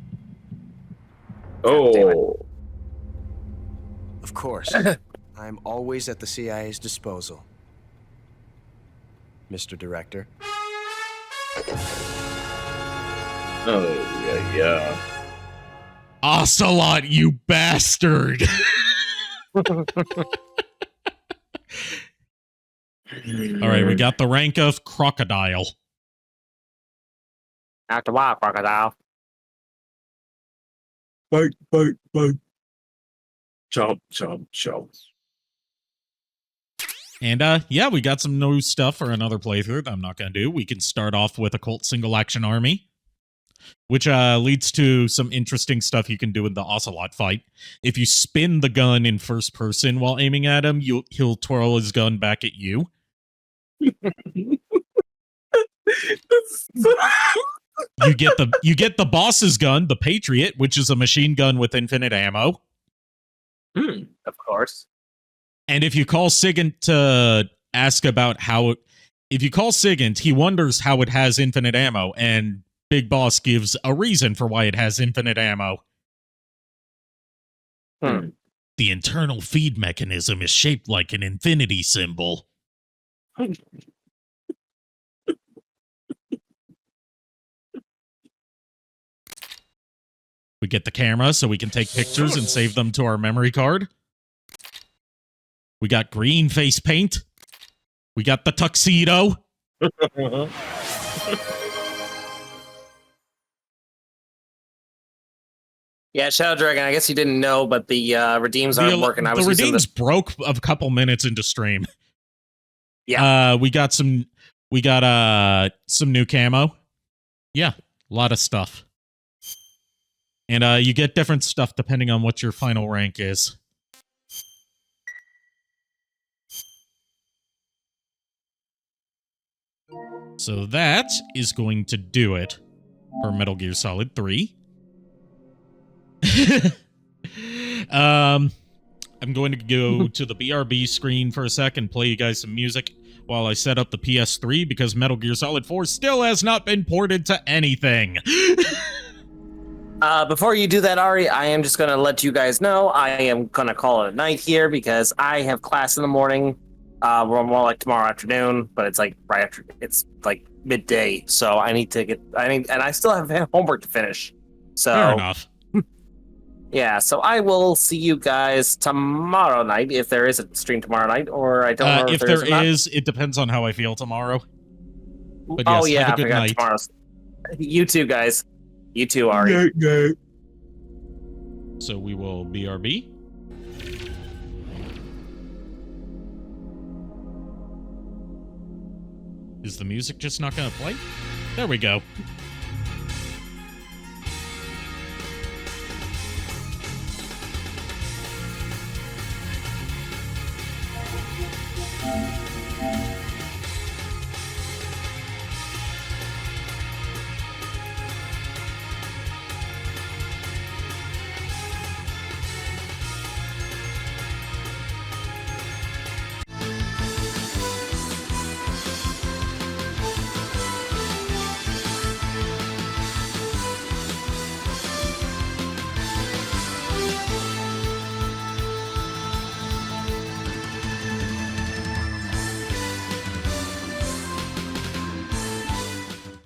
Oh. Of course. I'm always at the CIA's disposal. Mr. Director. Oh, yeah. Ocelot, you bastard! Alright, we got the rank of crocodile. After a while, crocodile. Bite. Chomp, chomp, chomp. And yeah, we got some new stuff for another playthrough that I'm not going to do. We can start off with Occult Single Action Army, which leads to some interesting stuff you can do in the Ocelot fight. If you spin the gun in first person while aiming at him, he'll twirl his gun back at you. You get the boss's gun, the Patriot, which is a machine gun with infinite ammo. Of course. And if you call Sigint to ask about if you call Sigint, he wonders how it has infinite ammo, and Big Boss gives a reason for why it has infinite ammo. The internal feed mechanism is shaped like an infinity symbol. We get the camera so we can take pictures and save them to our memory card. We got green face paint. We got the tuxedo. Oh, Yeah, Shadow Dragon. I guess you didn't know, but the redeems aren't working. I was the using redeems broke a couple minutes into stream. Yeah. We got some new camo. Yeah, a lot of stuff. And you get different stuff depending on what your final rank is. So that is going to do it for Metal Gear Solid 3. I'm going to go to the BRB screen for a sec and play you guys some music while I set up the PS3 because Metal Gear Solid 4 still has not been ported to anything. Before you do that, Ari, I am just going to let you guys know I am going to call it a night here because I have class in the morning. More like tomorrow afternoon, but it's like right after, it's like midday. So I need, and I still have homework to finish. So fair enough. Yeah, so I will see you guys tomorrow night if there is a stream tomorrow night, or I don't know if there is. It depends on how I feel tomorrow. But yes, yeah, have a I good forgot night. Tomorrow's. You too, guys. You too, Ari. So we will BRB. Is the music just not going to play? There we go.